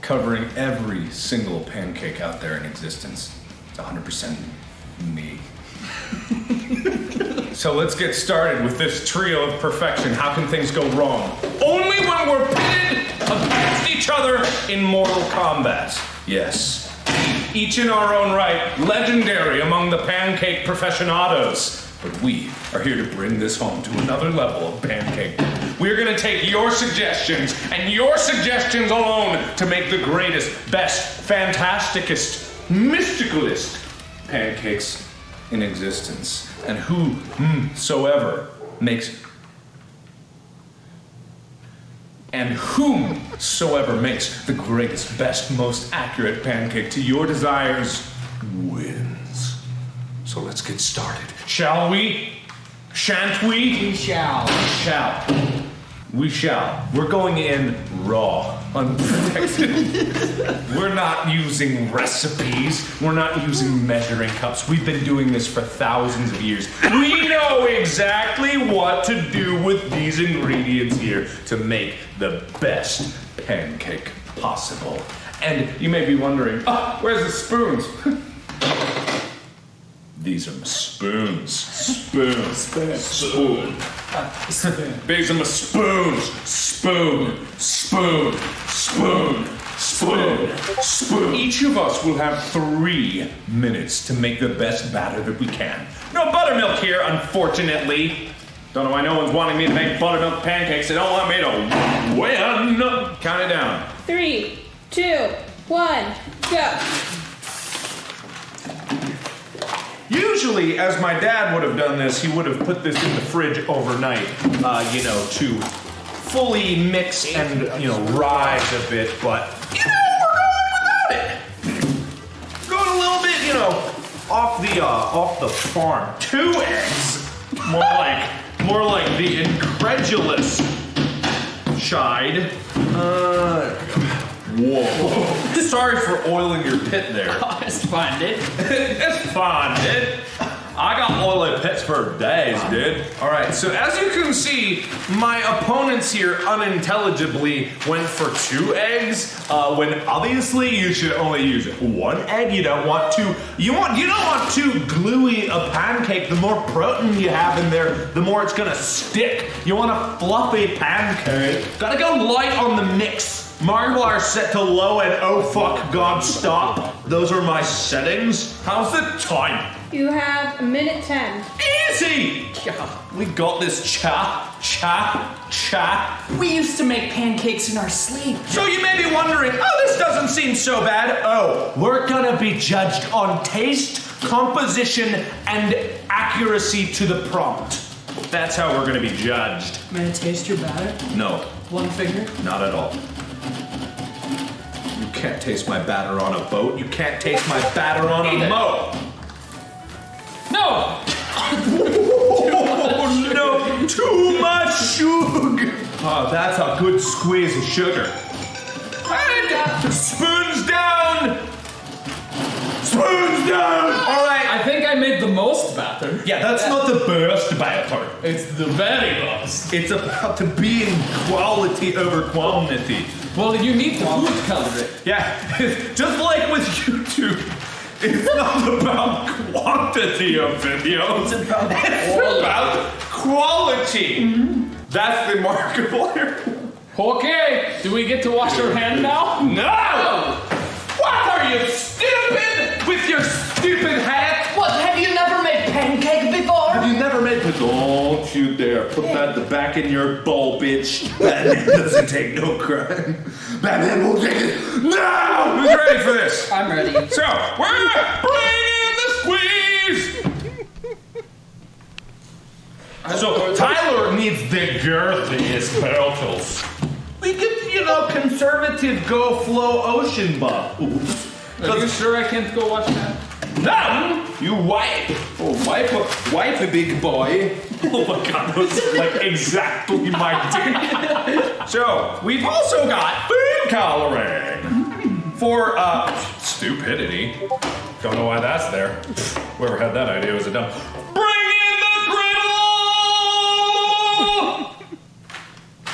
covering every single pancake out there in existence. It's 100% me. So let's get started with this trio of perfection. How can things go wrong? Only when we're pitted against each other in mortal combat. Yes. Each in our own right, legendary among the pancake professionados. But we are here to bring this home to another level of pancake. We're gonna take your suggestions, and your suggestions alone, to make the greatest, best, fantasticest, mysticalist pancakes in existence. And whomsoever makes the greatest, best, most accurate pancake to your desires wins. So let's get started. Shall we? Shan't we? We shall. We shall. We're going in raw, unprotected. We're not using recipes. We're not using measuring cups. We've been doing this for thousands of years. We know exactly what to do with these ingredients here to make the best pancake possible. And you may be wondering, where's the spoons? These are my spoons. Spoon. These are my spoons. Spoon. Each of us will have 3 minutes to make the best batter that we can. No buttermilk here, unfortunately. Don't know why no one's wanting me to make buttermilk pancakes. They don't want me to win. Count it down. 3, 2, 1, go. Usually, as my dad would have done this, he would have put this in the fridge overnight, you know, to fully mix and, you know, rise a bit, but, you know, we're going without it. Going a little bit, you know, off the farm. 2 eggs. More like the incredulous Shide. Whoa. Sorry for oiling your pit there. Oh, it's fine, dude. It's fine, dude. I got oily pits for days, dude. All right, so as you can see, my opponents here unintelligibly went for 2 eggs, when obviously you should only use 1 egg. You don't want too gluey a pancake. The more protein you have in there, the more it's gonna stick. You want a fluffy pancake. Gotta go light on the mix. Markiplier set to low and oh fuck god stop. Those are my settings. How's the time? You have 1:10. Easy! We got this, cha. We used to make pancakes in our sleep. So you may be wondering, oh, this doesn't seem so bad. Oh, we're gonna be judged on taste, composition, and accuracy to the prompt. That's how we're gonna be judged. May I taste your batter? No. 1 finger? Not at all. You can't taste my batter on a boat. You can't taste my batter on a moat. No! Oh, no, too much sugar. Oh, that's a good squeeze of sugar. And spoons down. Spoons down. All right. I think I made the most batter. Yeah, that's not the best batter. It's the very best. It's about to being quality over quantity. Well, you need to food color it. Yeah, just like with YouTube. It's not about quantity of videos. It's about quality. Mm-hmm. That's the Markiplier. Okay, do we get to wash our hand now? No! What are you, stupid? With your stupid hat? What, have you never made pancake before? Have you never made pancake? Don't you dare put that back in your bowl, bitch. Batman doesn't take no crime. Batman won't take it. No! Who's ready for this? I'm ready. So, we're bringing in the squeeze! So, Tyler needs the girthiest beltles. We could, you know, conservative go flow ocean bubbles. Are you sure I can't go watch that? No! You wipe! Oh, wipe a big boy. Oh my god, that's like exactly my dick. So, we've also got food coloring for stupidity. Don't know why that's there. Whoever had that idea was a dumb. Bring in the griddle!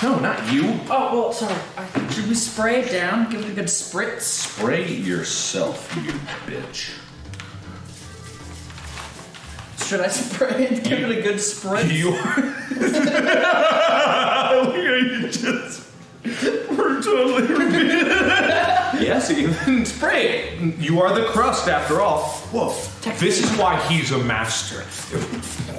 No, not you. Oh, well, sorry. Should we spray it down? Give it a good spritz? Spray yourself, you bitch. Should I spray it? Give it a good spritz? You just we're totally yes, even spray it. You are the crust after all. Whoa. This is why he's a master.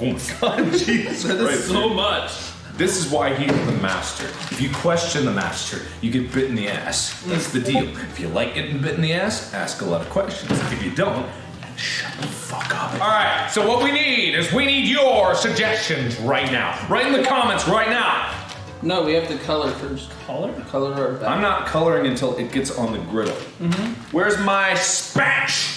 Oh my god, Jesus. That is so much. This is why he's the master. If you question the master, you get bit in the ass. That's the deal. If you like getting bit in the ass, ask a lot of questions. If you don't, shut the fuck up. All right, so what we need is your suggestions right now. Write in the comments right now. No, we have to color first. Color? Color our batter. I'm not coloring until it gets on the griddle. Mm-hmm. Where's my spatch?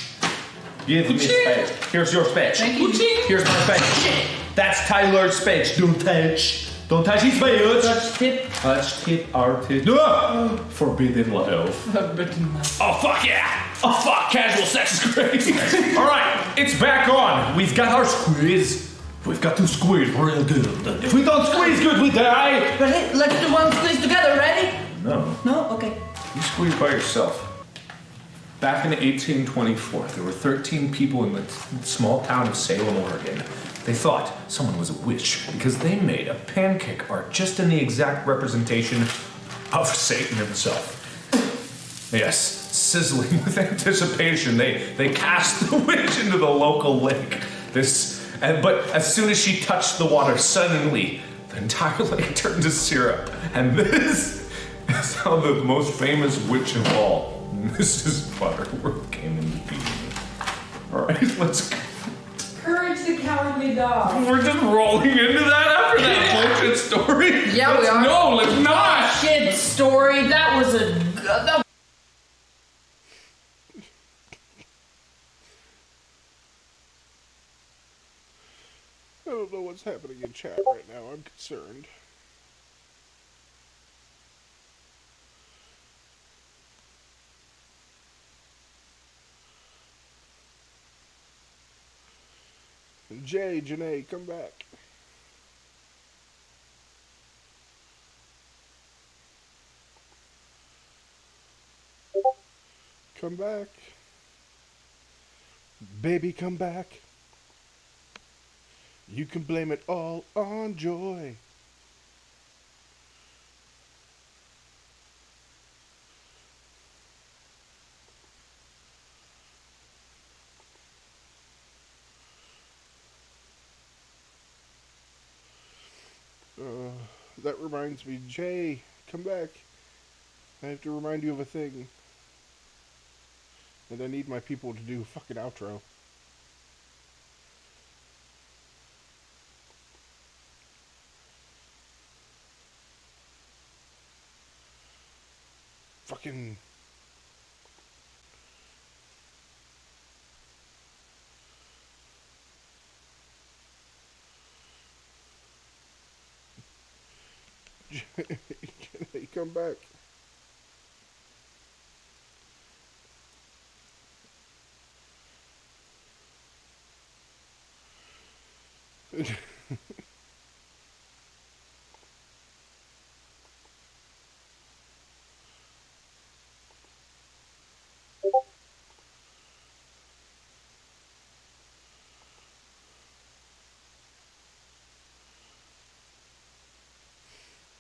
Give me a spatch. Here's your spatch. Thank you. Here's my spatch. That's Tyler's spatch. Don't touch. Don't touch his spatch. Touch tip. Touch tip, our tip. No! Forbidden love. Forbidden love. Oh, fuck yeah! Oh, fuck, casual sex is great. All right, it's back on. We've got our squeeze. We've got to squeeze real good. If we don't squeeze good, we die. Ready? Let's do one squeeze together. Ready? No. No? Okay. You squeeze by yourself. Back in 1824, there were 13 people in the small town of Salem, Oregon. They thought someone was a witch because they made a pancake art just in the exact representation of Satan himself. Yes, sizzling with anticipation, they cast the witch into the local lake. This But as soon as she touched the water, suddenly the entire lake turned to syrup. And this is how the most famous witch of all, Mrs. Butterworth, came into being. Alright, let's go. Courage the Cowardly Dog. We're just rolling into that after that bullshit story? Yeah, we are. No, let's not! Shit story. That was a. I don't know what's happening in chat right now. I'm concerned. Janae, come back. Come back. Baby, come back. You can blame it all on Joy. That reminds me, Jay, come back. I have to remind you of a thing. And I need my people to do a fucking outro. Fucking... Can they come back?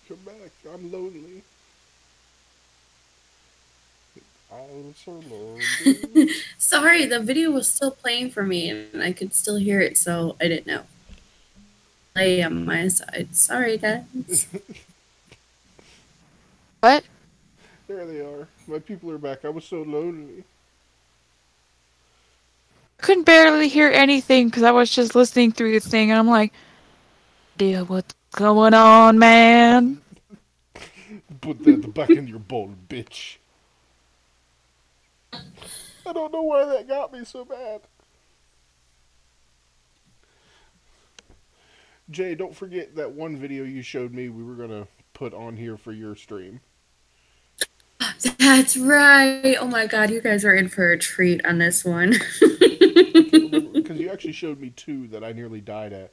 Come back, I'm lonely. I'm so lonely. Sorry, the video was still playing for me and I could still hear it, so I didn't know. Play on my side. Sorry, guys. What? There they are. My people are back. I was so lonely. Couldn't barely hear anything because I was just listening through the thing, and I'm like, "Dear, what's going on, man?" Put that back in your bowl, bitch. I don't know why that got me so bad. Jay, don't forget that one video you showed me we were gonna put on here for your stream. That's right. Oh my god, you guys are in for a treat on this one. Because you actually showed me two that I nearly died at.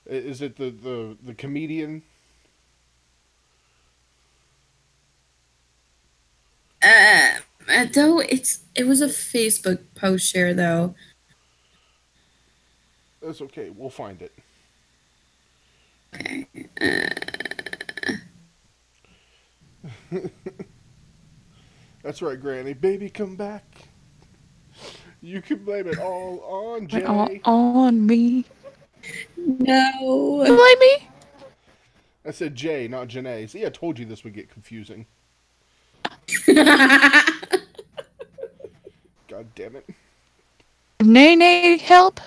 Is it the comedian? Though it was a Facebook post share though. That's okay. We'll find it. Okay. That's right, Granny. Baby, come back. You can blame it all on Jay. All on me. No. Blame me? I said Jay, not Janae. See, I told you this would get confusing. God damn it. Nene help?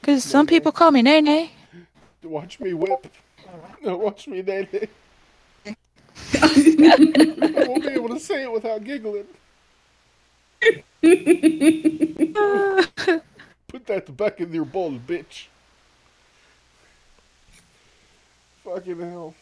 Because some people call me Nene. Watch me whip. No, watch me Nene. I won't be able to say it without giggling. Put that back in your bowl, bitch. Fucking hell.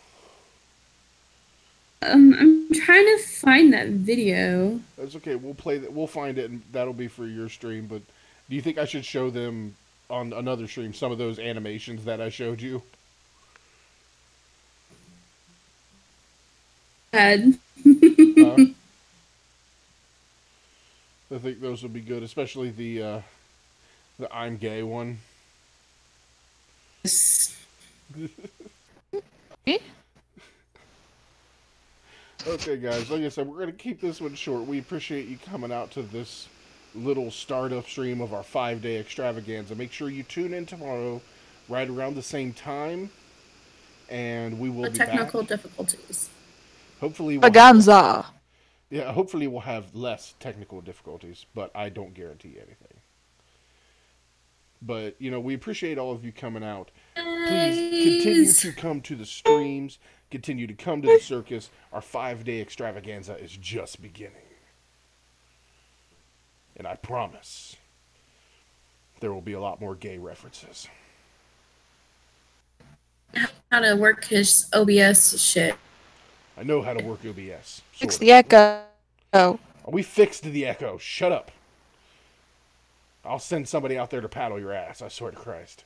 I'm trying to find that video. That's okay. We'll play that. We'll find it, and that'll be for your stream. But do you think I should show them on another stream some of those animations that I showed you? Bad. I think those would be good, especially the I'm gay one. Okay, guys, like I said, we're going to keep this one short. We appreciate you coming out to this little startup stream of our 5-day extravaganza. Make sure you tune in tomorrow right around the same time, and we will The be technical back. difficulties. Hopefully, we'll Aganza. hopefully we'll have less technical difficulties, but I don't guarantee anything. But, we appreciate all of you coming out. Please continue to come to the streams. Continue to come to the circus. Our 5-day extravaganza is just beginning. And I promise there will be a lot more gay references. How to work his OBS shit. I know how to work OBS. Fix the echo. We fixed the echo. Shut up. I'll send somebody out there to paddle your ass. I swear to Christ.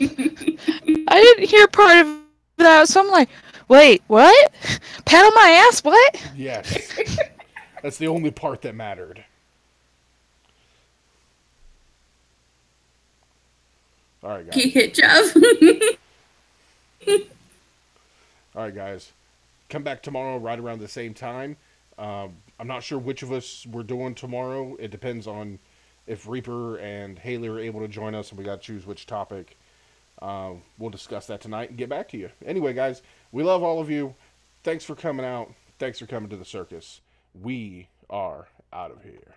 I didn't hear part of that, so I'm like, wait, what? Paddle my ass, what? Yes. That's the only part that mattered. All right, guys. He hit Jeff. All right, guys. Come back tomorrow right around the same time. I'm not sure which of us we're doing tomorrow. It depends on if Reaper and Haley are able to join us, and we got to choose which topic. We'll discuss that tonight and get back to you. Anyway, guys, we love all of you. Thanks for coming out. Thanks for coming to the circus. We are out of here.